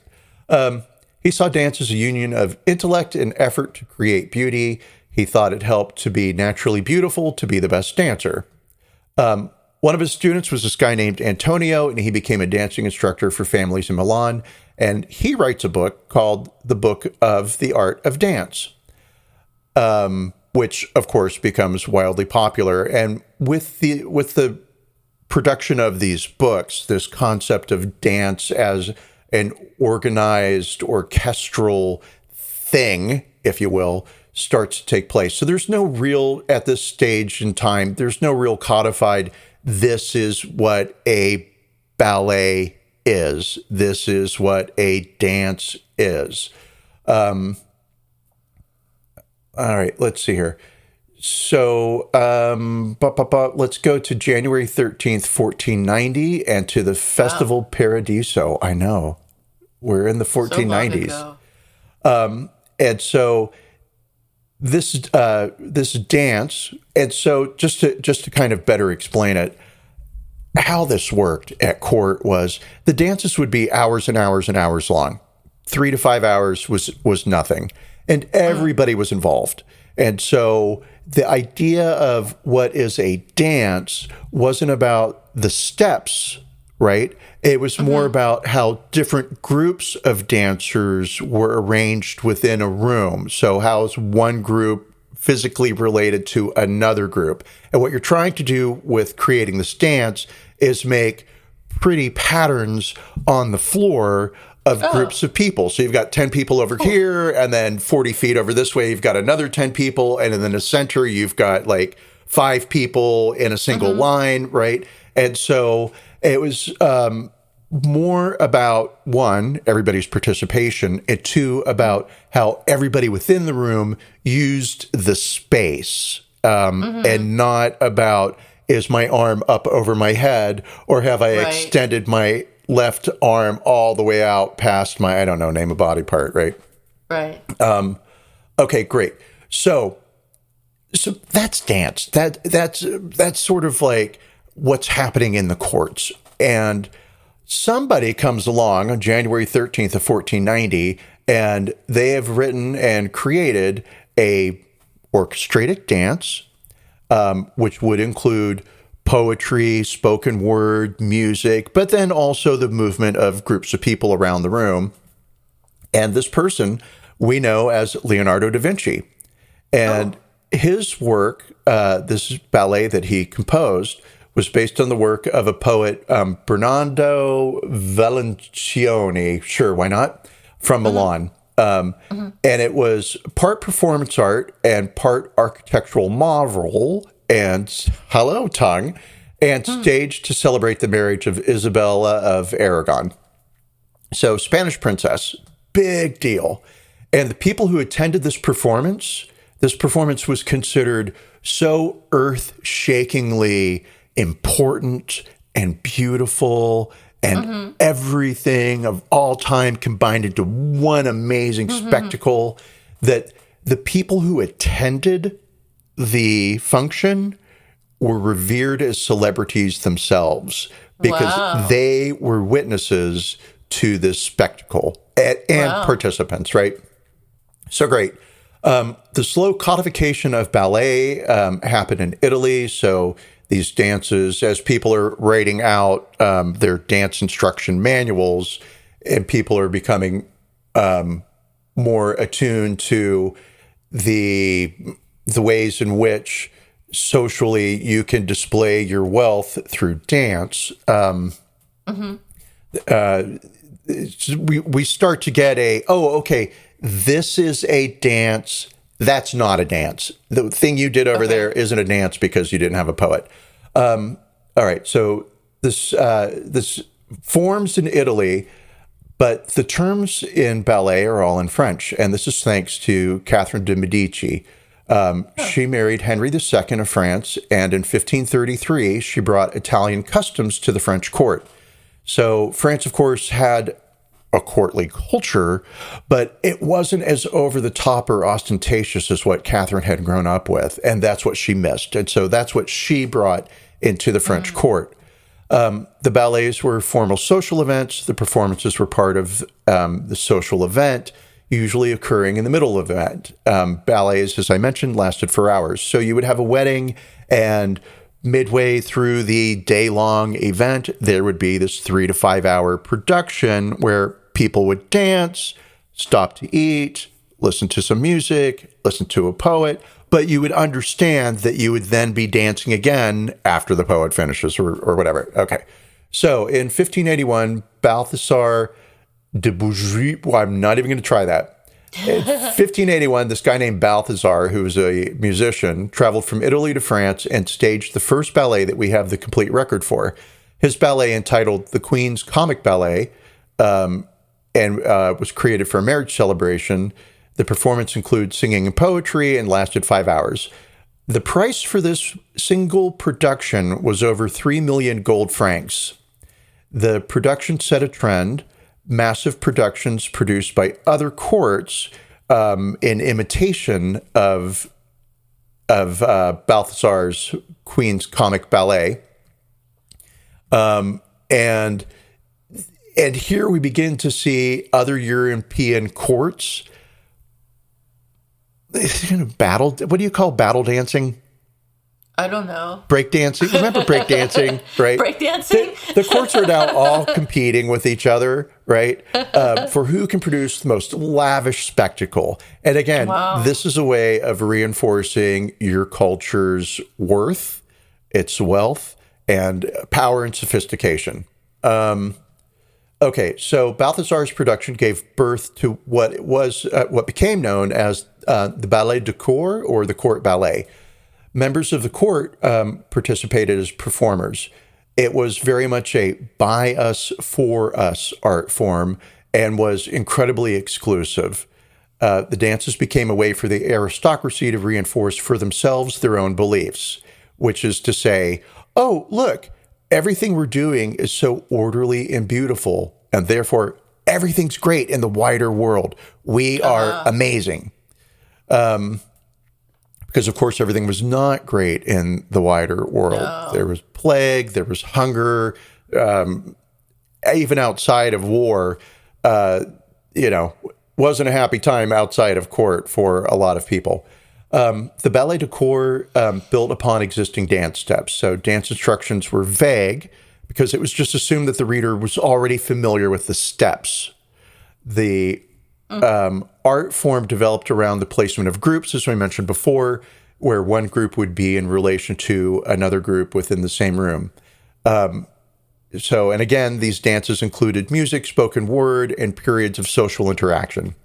Speaker 1: He saw dance as a union of intellect and effort to create beauty. He thought it helped to be naturally beautiful to be the best dancer. One of his students was this guy named Antonio, and he became a dancing instructor for families in Milan. And he writes a book called The Book of the Art of Dance, which, of course, becomes wildly popular. And with the production of these books, this concept of dance as an organized orchestral thing, if you will, starts to take place. So there's no real, at this stage in time, there's no real codified, this is what a ballet is. This is what a dance is. All right, let's see here. So let's go to January 13th, 1490, and to the Festival Paradiso. I know. We're in the 1490s.
Speaker 2: So long ago.
Speaker 1: And so this dance, and so just to kind of better explain it, how this worked at court was the dances would be hours and hours and hours long. 3 to 5 hours was nothing. And everybody was involved. And so the idea of what is a dance wasn't about the steps, right? It was more about how different groups of dancers were arranged within a room. So how is one group physically related to another group? And what you're trying to do with creating this dance is make pretty patterns on the floor of groups of people. So you've got 10 people over here, and then 40 feet over this way, you've got another 10 people. And in the center, you've got like 5 people in a single line, right? And so it was more about, one, everybody's participation, and two, about how everybody within the room used the space, and not about, is my arm up over my head, or have I extended my left arm all the way out past my, I don't know, name a body part, right?
Speaker 2: Right.
Speaker 1: Okay, great. So that's dance. That's sort of like what's happening in the courts. And somebody comes along on January 13th of 1490, and they have written and created a orchestrated dance, which would include poetry, spoken word, music, but then also the movement of groups of people around the room. And this person we know as Leonardo da Vinci. And his work, this ballet that he composed, was based on the work of a poet, Bernardo Valencioni. Sure, why not? From Milan. And it was part performance art and part architectural marvel and, hello, tongue, and staged to celebrate the marriage of Isabella of Aragon. So, Spanish princess, big deal. And the people who attended this performance was considered so earth-shakingly important and beautiful and everything of all time combined into one amazing spectacle that the people who attended the function were revered as celebrities themselves because they were witnesses to this spectacle and participants, right? So great. The slow codification of ballet happened in Italy. So these dances, as people are writing out their dance instruction manuals, and people are becoming more attuned to the ways in which socially you can display your wealth through dance. We start to get this is a dance. That's not a dance. The thing you did over there isn't a dance because you didn't have a poet. All right. So this forms in Italy, but the terms in ballet are all in French. And this is thanks to Catherine de Medici. She married Henry II of France. And in 1533, she brought Italian customs to the French court. So France, of course, had a courtly culture, but it wasn't as over the top or ostentatious as what Catherine had grown up with. And that's what she missed. And so that's what she brought into the French court. The ballets were formal social events. The performances were part of the social event, usually occurring in the middle of the event. Ballets, as I mentioned, lasted for hours. So you would have a wedding, and midway through the day-long event, there would be this 3 to 5 hour production where people would dance, stop to eat, listen to some music, listen to a poet, but you would understand that you would then be dancing again after the poet finishes or whatever. Okay. So in 1581, Balthasar de Bougerie, well, I'm not even going to try that. In 1581, this guy named Balthasar, who was a musician, traveled from Italy to France and staged the first ballet that we have the complete record for. His ballet, entitled The Queen's Comic Ballet, was created for a marriage celebration. The performance includes singing and poetry and lasted 5 hours. The price for this single production was over 3 million gold francs. The production set a trend. Massive productions produced by other courts in imitation of Balthasar's Queen's Comic Ballet. And here we begin to see other European courts battle. What do you call battle dancing?
Speaker 2: I don't know.
Speaker 1: Breakdancing. Remember breakdancing, right?
Speaker 2: Breakdancing?
Speaker 1: The courts are now all competing with each other, right? For who can produce the most lavish spectacle. And again, this is a way of reinforcing your culture's worth, its wealth, and power and sophistication. Okay, so Balthasar's production gave birth to what became known as the Ballet de Cour, or the court ballet. Members of the court participated as performers. It was very much a by us, for us art form and was incredibly exclusive. The dances became a way for the aristocracy to reinforce for themselves their own beliefs, which is to say, oh, look, everything we're doing is so orderly and beautiful, and therefore everything's great in the wider world. We are amazing. Because, of course, everything was not great in the wider world. No. There was plague, there was hunger, even outside of war, wasn't a happy time outside of court for a lot of people. The ballet de corps built upon existing dance steps. So dance instructions were vague because it was just assumed that the reader was already familiar with the steps. The art form developed around the placement of groups, as we mentioned before, where one group would be in relation to another group within the same room. And again, these dances included music, spoken word, and periods of social interaction.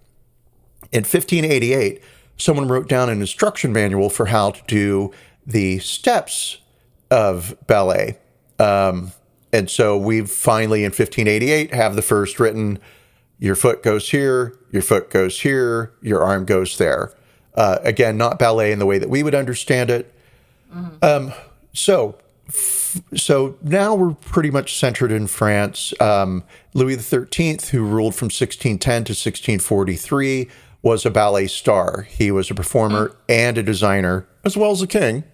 Speaker 1: In 1588, someone wrote down an instruction manual for how to do the steps of ballet. And so we finally, in 1588, have the first written, your foot goes here, your foot goes here, your arm goes there. Again, not ballet in the way that we would understand it. Mm-hmm. So now we're pretty much centered in France. Louis XIII, who ruled from 1610 to 1643, was a ballet star. He was a performer and a designer, as well as a king.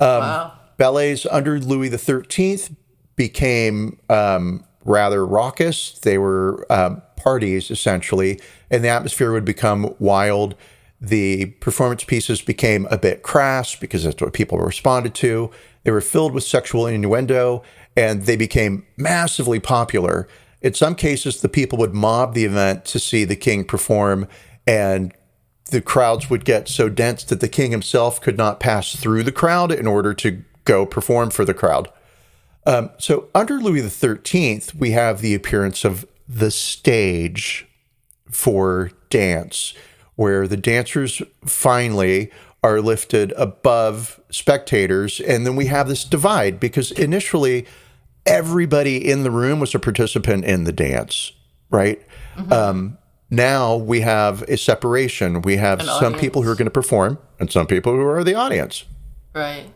Speaker 1: Wow. Ballets under Louis XIII became rather raucous. They were parties, essentially, and the atmosphere would become wild. The performance pieces became a bit crass because that's what people responded to. They were filled with sexual innuendo, and they became massively popular. In some cases, the people would mob the event to see the king perform, and the crowds would get so dense that the king himself could not pass through the crowd in order to go perform for the crowd. So under Louis XIII, we have the appearance of the stage for dance, where the dancers finally are lifted above spectators. And then we have this divide because initially everybody in the room was a participant in the dance, right? Mm-hmm. Now we have a separation. We have some people who are going to perform and some people who are the audience.
Speaker 2: Right.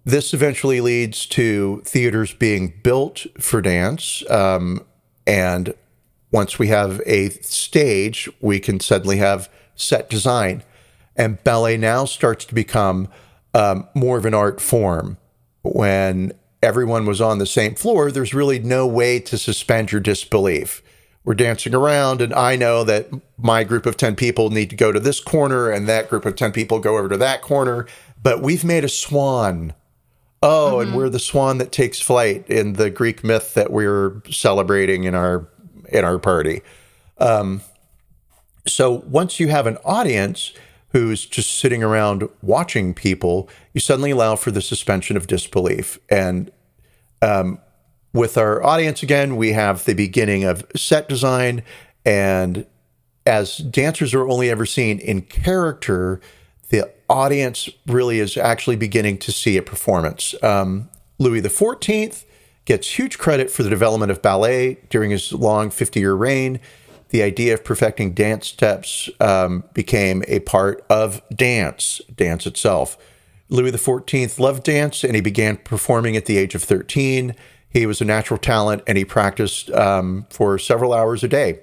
Speaker 1: This eventually leads to theaters being built for dance. And once we have a stage, we can suddenly have set design. And ballet now starts to become more of an art form. When everyone was on the same floor, there's really no way to suspend your disbelief. We're dancing around, and I know that my group of 10 people need to go to this corner, and that group of 10 people go over to that corner. But we've made a swan. Oh, and we're the swan that takes flight in the Greek myth that we're celebrating in our party. So once you have an audience who's just sitting around watching people, you suddenly allow for the suspension of disbelief. And with our audience, again, we have the beginning of set design. And as dancers are only ever seen in character, the audience really is actually beginning to see a performance. Louis XIV gets huge credit for the development of ballet during his long 50-year reign. The idea of perfecting dance steps became a part of dance itself. Louis XIV loved dance, and he began performing at the age of 13. He was a natural talent, and he practiced for several hours a day.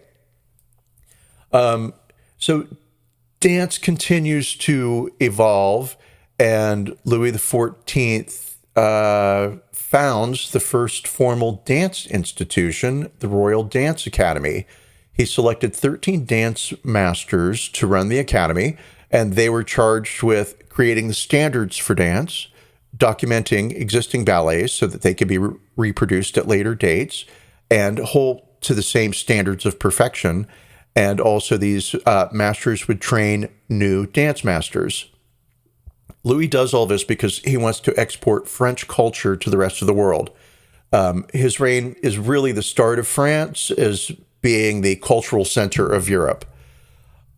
Speaker 1: So dance continues to evolve, and Louis XIV founds the first formal dance institution, the Royal Dance Academy. He selected 13 dance masters to run the academy, and they were charged with creating the standards for dance, documenting existing ballets so that they could be reproduced at later dates and hold to the same standards of perfection. And also these masters would train new dance masters. Louis does all this because he wants to export French culture to the rest of the world. His reign is really the start of France as being the cultural center of Europe.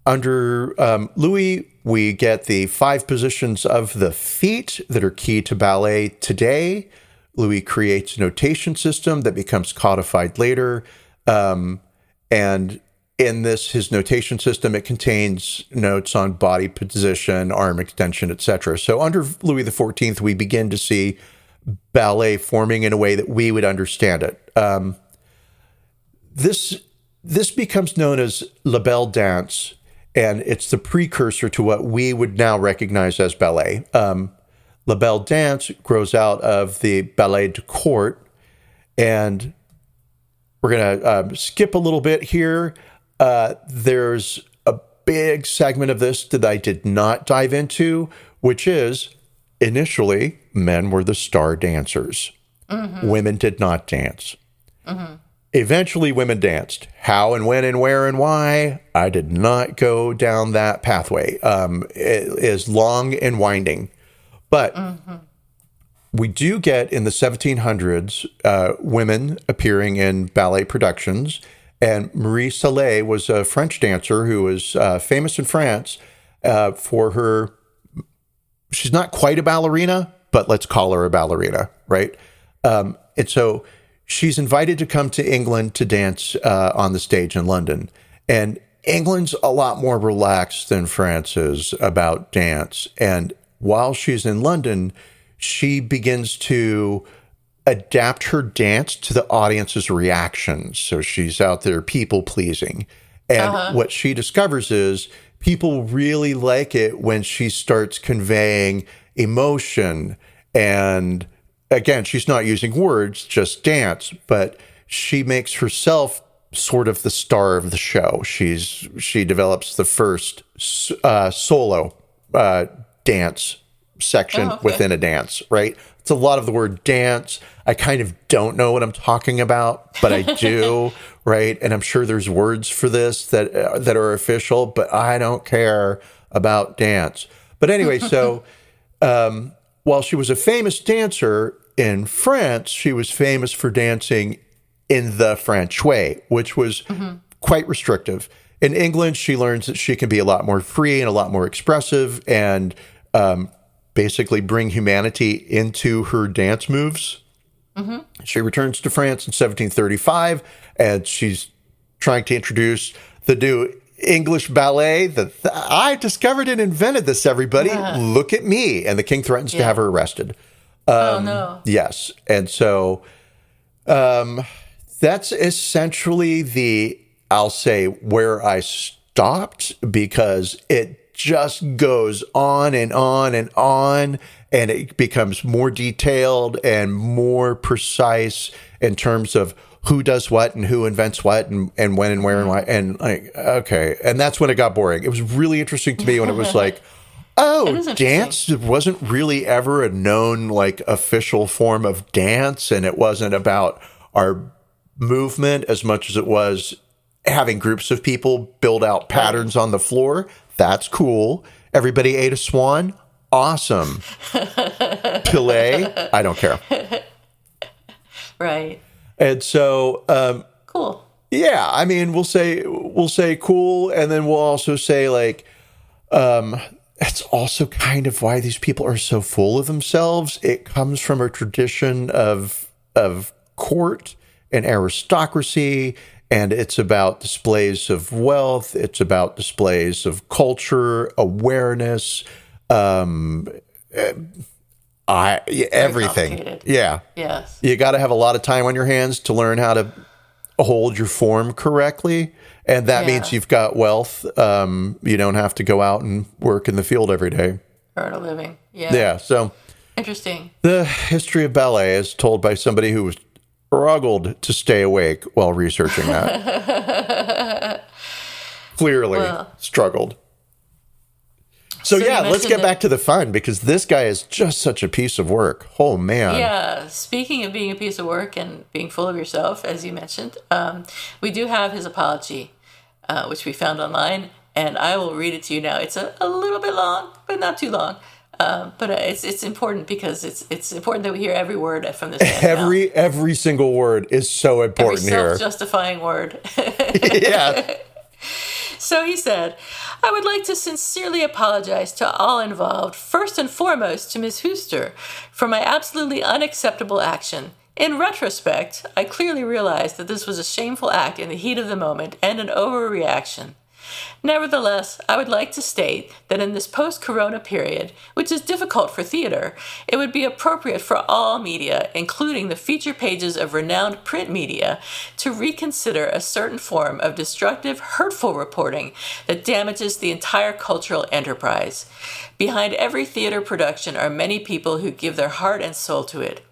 Speaker 1: Under Louis, we get the 5 positions of the feet that are key to ballet today. Louis creates a notation system that becomes codified later. And in his notation system, it contains notes on body position, arm extension, etc. So under Louis XIV, we begin to see ballet forming in a way that we would understand it. This becomes known as La Belle Dance, and it's the precursor to what we would now recognize as ballet. La Belle Dance grows out of the Ballet de Court, and we're going to skip a little bit here. There's a big segment of this that I did not dive into, which is initially men were the star dancers. Mm-hmm. Women did not dance. Mm-hmm. Eventually, women danced. How and when and where and why, I did not go down that pathway. It is long and winding. But we do get in the 1700s women appearing in ballet productions. And Marie Salé was a French dancer who was famous in France for her. She's not quite a ballerina, but let's call her a ballerina, right? And so she's invited to come to England to dance on the stage in London. And England's a lot more relaxed than France is about dance. And while she's in London, she begins to adapt her dance to the audience's reactions. So she's out there people pleasing. And what she discovers is people really like it when she starts conveying emotion. And again, she's not using words, just dance, but she makes herself sort of the star of the show. She develops the first solo dance section within a dance, right? It's a lot of the word dance. I kind of don't know what I'm talking about, but I do, right? And I'm sure there's words for this that are official, but I don't care about dance. But anyway, so while she was a famous dancer in France, she was famous for dancing in the French way, which was quite restrictive. In England, she learns that she can be a lot more free and a lot more expressive and basically bring humanity into her dance moves. Mm-hmm. She returns to France in 1735, and she's trying to introduce the new English ballet that I discovered and invented this, everybody. Yeah. Look at me. And the king threatens to have her arrested.
Speaker 2: Oh, no.
Speaker 1: Yes. And so that's essentially I'll say, where I stopped, because it just goes on and on and on, and it becomes more detailed and more precise in terms of who does what and who invents what and when and where and why. And like, okay. And that's when it got boring. It was really interesting to me when it was like, oh, dance wasn't really ever a known like official form of dance. And it wasn't about our movement as much as it was having groups of people build out patterns on the floor. That's cool. Everybody ate a swan. Awesome. Pillay. I don't care.
Speaker 2: Right.
Speaker 1: And so,
Speaker 2: cool.
Speaker 1: Yeah, I mean, we'll say cool, and then we'll also say like, it's also kind of why these people are so full of themselves. It comes from a tradition of court and aristocracy. And it's about displays of wealth. It's about displays of culture, awareness, everything. Yeah.
Speaker 2: Yes.
Speaker 1: You got to have a lot of time on your hands to learn how to hold your form correctly. And that means you've got wealth. You don't have to go out and work in the field every day.
Speaker 2: Earn a living. Yeah.
Speaker 1: Yeah. So
Speaker 2: interesting.
Speaker 1: The history of ballet is told by somebody who was struggled to stay awake while researching that. Clearly struggled. So yeah, let's get back to the fun, because this guy is just such a piece of work. Oh, man.
Speaker 2: Yeah. Speaking of being a piece of work and being full of yourself, as you mentioned, we do have his apology, which we found online, and I will read it to you now. It's a little bit long, but not too long. But it's important, because it's important that we hear every word from this man.
Speaker 1: Every single word is so important
Speaker 2: every
Speaker 1: here.
Speaker 2: Self-justifying word.
Speaker 1: Yeah.
Speaker 2: So he said, I would like to sincerely apologize to all involved, first and foremost to Ms. Huster, for my absolutely unacceptable action. In retrospect, I clearly realized that this was a shameful act in the heat of the moment and an overreaction. Nevertheless, I would like to state that in this post-corona period, which is difficult for theater, it would be appropriate for all media, including the feature pages of renowned print media, to reconsider a certain form of destructive, hurtful reporting that damages the entire cultural enterprise. Behind every theater production are many people who give their heart and soul to it.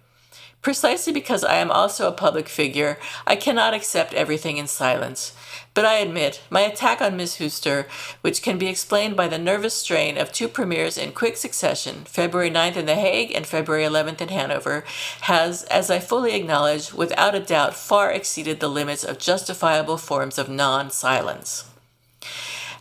Speaker 2: Precisely because I am also a public figure, I cannot accept everything in silence. But I admit, my attack on Ms. Huster, which can be explained by the nervous strain of 2 premieres in quick succession, February 9th in The Hague and February 11th in Hanover, has, as I fully acknowledge, without a doubt far exceeded the limits of justifiable forms of non-silence.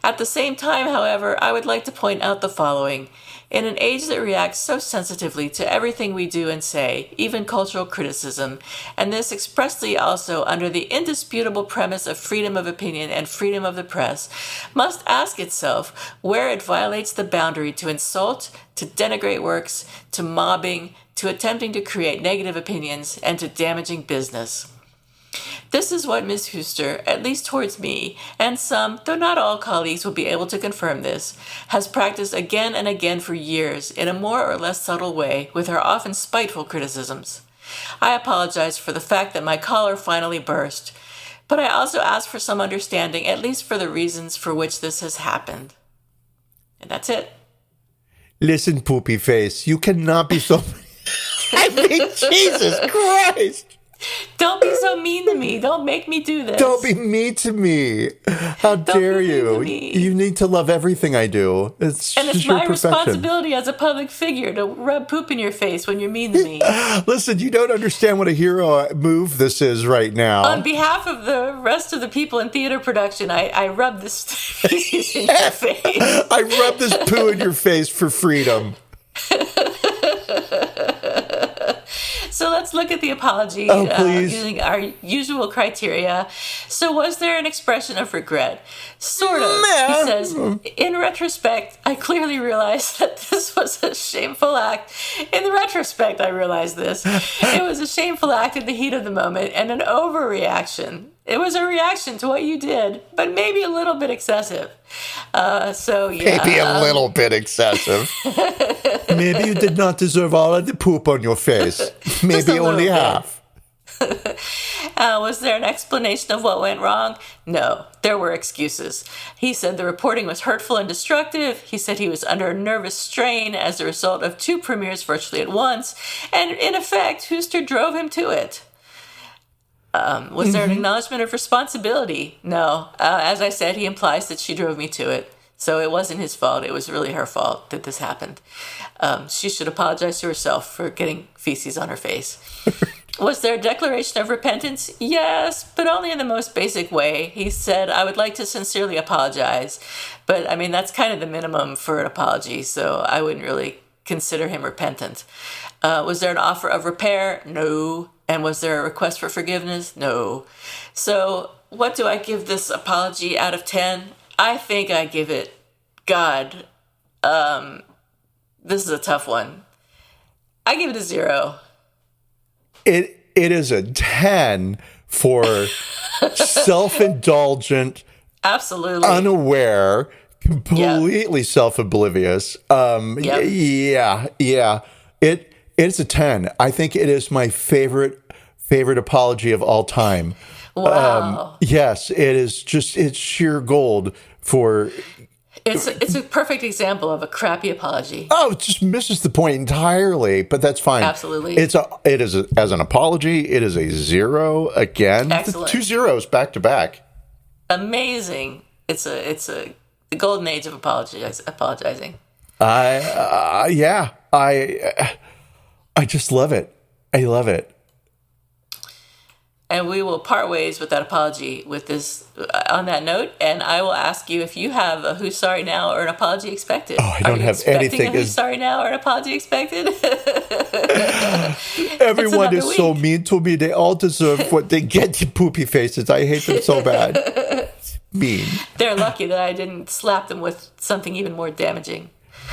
Speaker 2: At the same time, however, I would like to point out the following. In an age that reacts so sensitively to everything we do and say, even cultural criticism, and this expressly also under the indisputable premise of freedom of opinion and freedom of the press, must ask itself where it violates the boundary to insult, to denigrate works, to mobbing, to attempting to create negative opinions, and to damaging business. This is what Ms. Huster, at least towards me, and some, though not all colleagues will be able to confirm this, has practiced again and again for years in a more or less subtle way with her often spiteful criticisms. I apologize for the fact that my collar finally burst, but I also ask for some understanding, at least for the reasons for which this has happened. And that's it.
Speaker 1: Listen, poopy face, you cannot be so... I mean, Jesus Christ!
Speaker 2: Don't be so mean to me. Don't make me do this.
Speaker 1: Don't be mean to me. How dare you? You need to love everything I do. It's
Speaker 2: my responsibility as a public figure to rub poop in your face when you're mean to me.
Speaker 1: Listen, you don't understand what a hero move this is right now.
Speaker 2: On behalf of the rest of the people in theater production, I rub this feces in your face.
Speaker 1: I rub this poo in your face for freedom.
Speaker 2: So let's look at the apology using our usual criteria. So was there an expression of regret? Sort of. He says, in retrospect, I clearly realized that this was a shameful act. In retrospect, I realized this. It was a shameful act in the heat of the moment and an overreaction. It was a reaction to what you did, but maybe a little bit excessive. Maybe
Speaker 1: a little bit excessive. Maybe you did not deserve all of the poop on your face. Maybe only half.
Speaker 2: Was there an explanation of what went wrong? No, there were excuses. He said the reporting was hurtful and destructive. He said he was under a nervous strain as a result of 2 premieres virtually at once. And in effect, Huster drove him to it. Was there an acknowledgement of responsibility? No. As I said, he implies that she drove me to it. So it wasn't his fault. It was really her fault that this happened. She should apologize to herself for getting feces on her face. Was there a declaration of repentance? Yes, but only in the most basic way. He said, I would like to sincerely apologize. But, I mean, that's kind of the minimum for an apology, so I wouldn't really consider him repentant. Was there an offer of repair? No. And was there a request for forgiveness? No. So what do I give this apology out of 10? I think I give it, God, this is a tough one. I give it a 0.
Speaker 1: It is a 10 for self-indulgent,
Speaker 2: absolutely
Speaker 1: unaware, completely self-oblivious. Yeah. It's a 10. I think it is my favorite apology of all time.
Speaker 2: Wow.
Speaker 1: Yes, it is it's sheer gold for...
Speaker 2: It's a perfect example of a crappy apology.
Speaker 1: Oh, it just misses the point entirely, but that's fine.
Speaker 2: Absolutely.
Speaker 1: As an apology, it is a 0 again.
Speaker 2: Excellent.
Speaker 1: 2 zeros back to back.
Speaker 2: Amazing. It's the golden age of apologizing.
Speaker 1: I just love it. I love it.
Speaker 2: And we will part ways with that apology with this on that note. And I will ask you if you have a who's sorry now or an apology expected.
Speaker 1: Oh, I don't have anything.
Speaker 2: A who's sorry now or an apology expected?
Speaker 1: Everyone is so mean to me. They all deserve what they get, you poopy faces. I hate them so bad. mean.
Speaker 2: They're lucky that I didn't slap them with something even more damaging.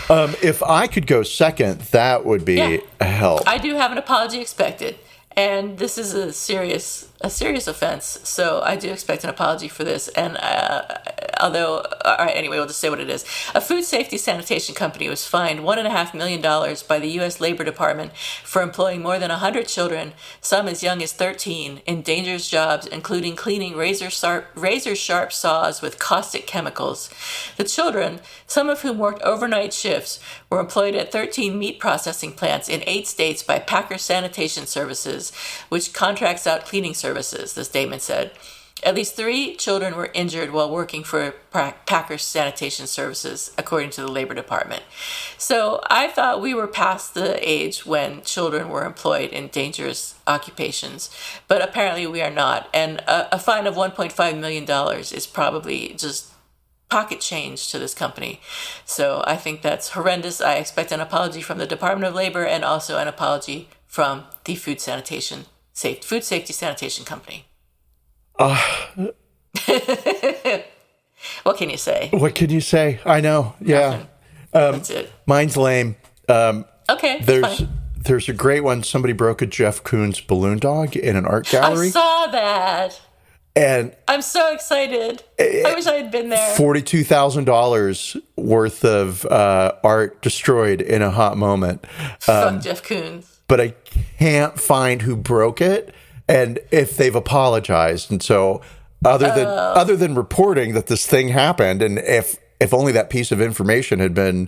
Speaker 1: If I could go second, that would be a help.
Speaker 2: I do have an apology expected, and this is a serious offense, so I do expect an apology for this. And although, all right, anyway, we'll just say what it is. A food safety sanitation company was fined $1.5 million by the U.S. Labor Department for employing more than 100 children, some as young as 13, in dangerous jobs, including cleaning razor-sharp saws with caustic chemicals. The children, some of whom worked overnight shifts, were employed at 13 meat processing plants in 8 states by Packer Sanitation Services, which contracts out cleaning services, the statement said. At least 3 children were injured while working for Packer Sanitation Services, according to the Labor Department. So I thought we were past the age when children were employed in dangerous occupations, but apparently we are not. And a fine of $1.5 million is probably just pocket change to this company. So I think that's horrendous. I expect an apology from the Department of Labor and also an apology from the Food Safety Sanitation Company. What can you say?
Speaker 1: What can you say? I know. Yeah.
Speaker 2: That's it.
Speaker 1: Mine's lame.
Speaker 2: Okay.
Speaker 1: There's a great one. Somebody broke a Jeff Koons balloon dog in an art gallery.
Speaker 2: I saw that.
Speaker 1: And
Speaker 2: I'm so excited. I wish I had been there.
Speaker 1: $42,000 worth of art destroyed in a hot moment.
Speaker 2: Fuck Jeff Koons.
Speaker 1: But I can't find who broke it and if they've apologized. And so other than reporting that this thing happened, and if only that piece of information had been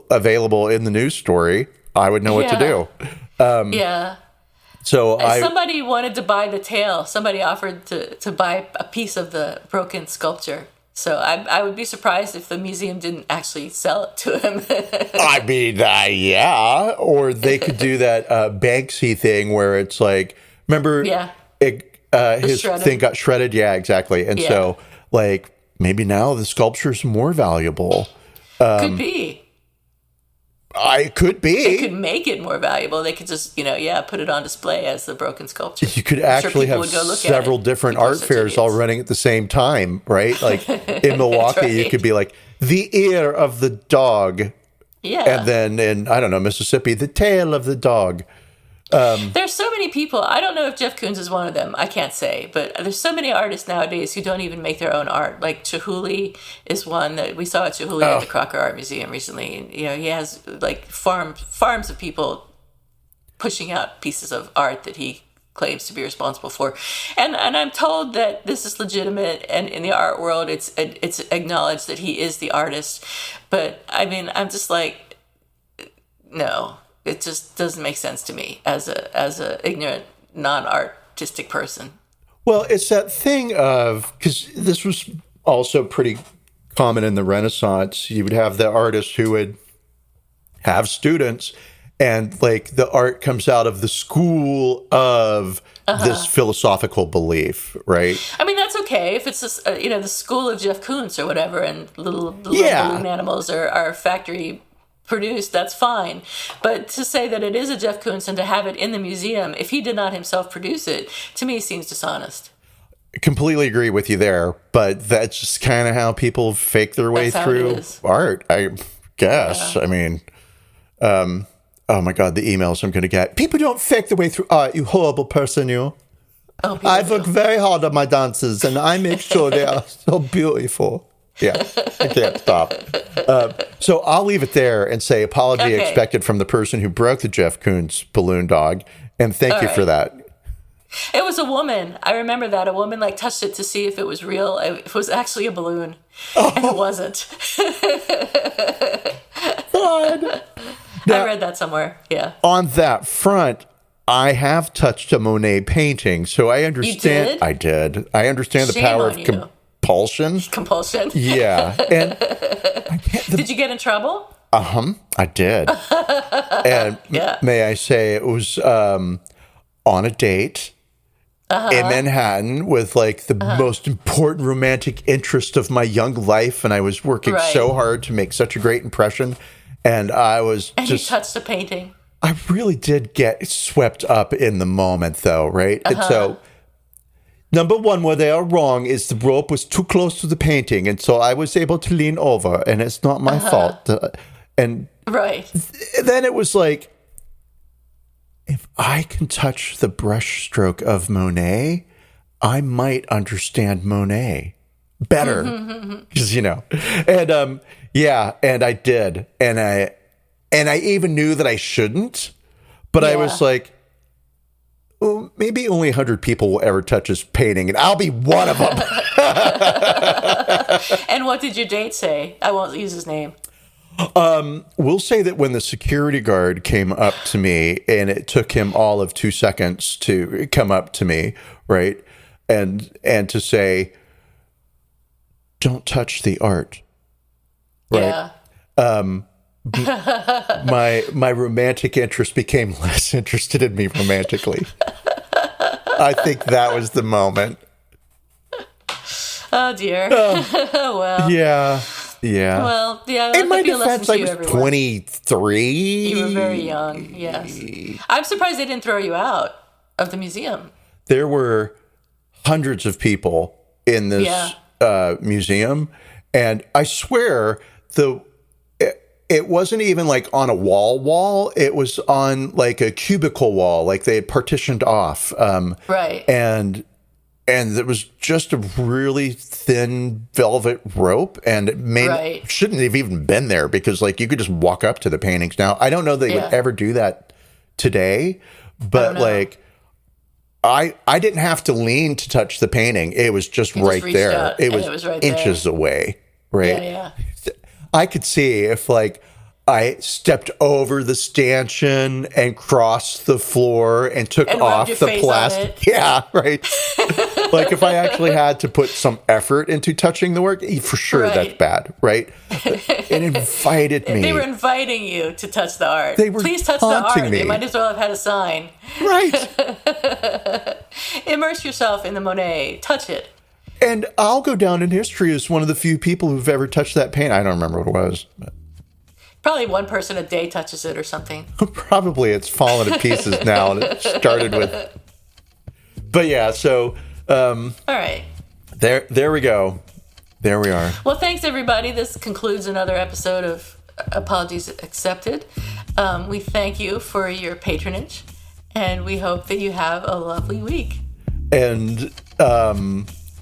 Speaker 1: available in the news story, I would know what to do.
Speaker 2: Yeah.
Speaker 1: So
Speaker 2: somebody wanted to buy the tail. Somebody offered to buy a piece of the broken sculpture. So I would be surprised if the museum didn't actually sell it to him.
Speaker 1: I mean, yeah. Or they could do that Banksy thing where it's like, remember, his thing got shredded. Yeah, exactly. And so, like, maybe now the sculpture's more valuable.
Speaker 2: Could be.
Speaker 1: It could be.
Speaker 2: They could make it more valuable. They could just, put it on display as the broken sculpture.
Speaker 1: You could actually have several different art fairs all running at the same time, right? Like in Milwaukee, right. You could be like, the ear of the dog. Yeah. And then in, I don't know, Mississippi, the tail of the dog.
Speaker 2: There's so many people. I don't know if Jeff Koons is one of them. I can't say. But there's so many artists nowadays who don't even make their own art. Like Chihuly is one that we saw at Chihuly at the Crocker Art Museum recently. And, he has like farms of people pushing out pieces of art that he claims to be responsible for. And I'm told that this is legitimate. And in the art world, it's acknowledged that he is the artist. But I mean, I'm just like, no. It just doesn't make sense to me as a ignorant, non-artistic person.
Speaker 1: Well, it's that thing of, because this was also pretty common in the Renaissance. You would have the artists who would have students, and like the art comes out of the school of this philosophical belief, right?
Speaker 2: I mean, that's okay if it's just, the school of Jeff Koons or whatever, and little balloon animals are factory produced, that's fine. But to say that it is a Jeff Koons and to have it in the museum, if he did not himself produce it, to me seems dishonest.
Speaker 1: Completely agree with you there, but that's just kind of how people fake their way through art, I guess. Yeah. I mean, oh my God, the emails I'm going to get. People don't fake their way through art, you horrible person, you. Oh, I work very hard on my dances, and I make sure they are so beautiful. Yeah, I can't stop. So I'll leave it there and say apology expected from the person who broke the Jeff Koons balloon dog, and thank you for that.
Speaker 2: It was a woman. I remember that. A woman touched it to see if it was real, if it was actually a balloon, and it wasn't.
Speaker 1: God. Now,
Speaker 2: I read that somewhere. Yeah.
Speaker 1: On that front, I have touched a Monet painting, so I understand.
Speaker 2: You did?
Speaker 1: I did. I understand the power of compulsion. Yeah. And
Speaker 2: did you get in trouble?
Speaker 1: I did. And may I say, it was on a date in Manhattan with the most important romantic interest of my young life, and I was working so hard to make such a great impression, and
Speaker 2: you touched a painting.
Speaker 1: I really did get swept up in the moment, though, right? And so Number one, where they are wrong is the rope was too close to the painting, and so I was able to lean over, and it's not my fault. And
Speaker 2: Right.
Speaker 1: then it was like, if I can touch the brushstroke of Monet, I might understand Monet better. Because, and and I did. And I even knew that I shouldn't, but I was like, well, maybe only 100 people will ever touch this painting, and I'll be one of them.
Speaker 2: And what did your date say? I won't use his name.
Speaker 1: We'll say that when the security guard came up to me, and it took him all of 2 seconds to come up to me, right, and to say, "Don't touch the art," right?
Speaker 2: Yeah.
Speaker 1: My romantic interest became less interested in me romantically. I think that was the moment.
Speaker 2: Oh dear. Well.
Speaker 1: Yeah.
Speaker 2: Well, yeah.
Speaker 1: In my defense, I was 23.
Speaker 2: You were very young. Yes. I'm surprised they didn't throw you out of the museum.
Speaker 1: There were hundreds of people in this museum, and I swear it wasn't even like on a wall. It was on like a cubicle wall, like they had partitioned off.
Speaker 2: Right.
Speaker 1: And it was just a really thin velvet rope, and it shouldn't have even been there, because like you could just walk up to the paintings. Now, I don't know that they would ever do that today, but like I didn't have to lean to touch the painting. It was just right there. It was right inches away. Right.
Speaker 2: Yeah.
Speaker 1: I could see if like I stepped over the stanchion and crossed the floor and took off the plastic. Yeah, right. Like if I actually had to put some effort into touching the work, for sure that's bad, right? It invited me.
Speaker 2: They were inviting you to touch the art.
Speaker 1: They were
Speaker 2: Please touch the art.
Speaker 1: me.
Speaker 2: They might as well have had a sign.
Speaker 1: Right.
Speaker 2: Immerse yourself in the Monet. Touch it.
Speaker 1: And I'll go down in history as one of the few people who've ever touched that paint. I don't remember what it was. But.
Speaker 2: Probably one person a day touches it or something.
Speaker 1: Probably it's fallen to pieces now, and it started with. But yeah, so.
Speaker 2: All right.
Speaker 1: There we go. There we are.
Speaker 2: Well, thanks everybody. This concludes another episode of Apologies Accepted. We thank you for your patronage, and we hope that you have a lovely week.
Speaker 1: And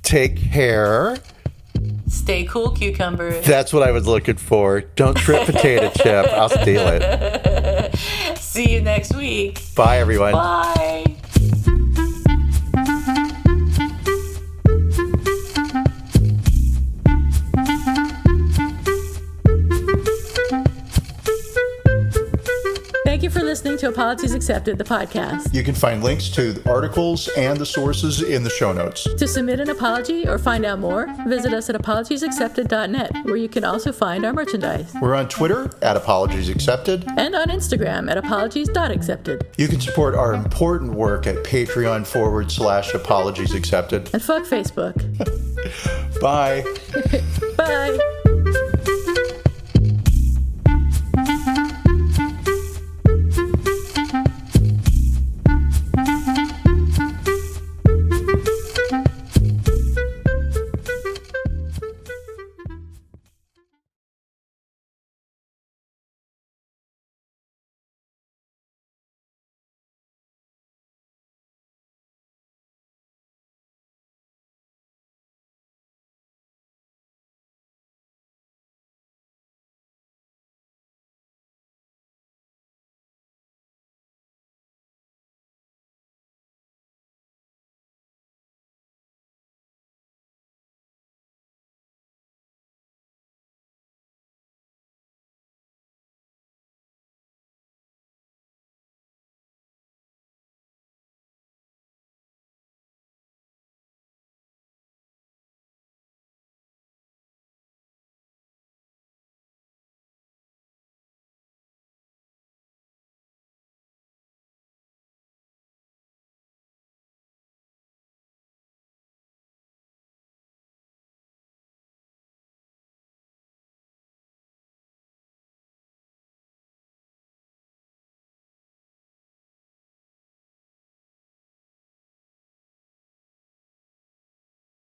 Speaker 1: take care.
Speaker 2: Stay cool, cucumber.
Speaker 1: That's what I was looking for. Don't trip, potato chip. I'll steal it.
Speaker 2: See you next week.
Speaker 1: Bye, everyone.
Speaker 2: Bye. Thank you for listening to Apologies Accepted, the podcast.
Speaker 1: You can find links to the articles and the sources in the show notes.
Speaker 2: To submit an apology or find out more, visit us at apologiesaccepted.net, where you can also find our merchandise.
Speaker 1: We're on Twitter at Apologies Accepted.
Speaker 2: And on Instagram at apologies.accepted.
Speaker 1: You can support our important work at Patreon.com/Apologies Accepted.
Speaker 2: And fuck Facebook.
Speaker 1: Bye.
Speaker 2: Bye.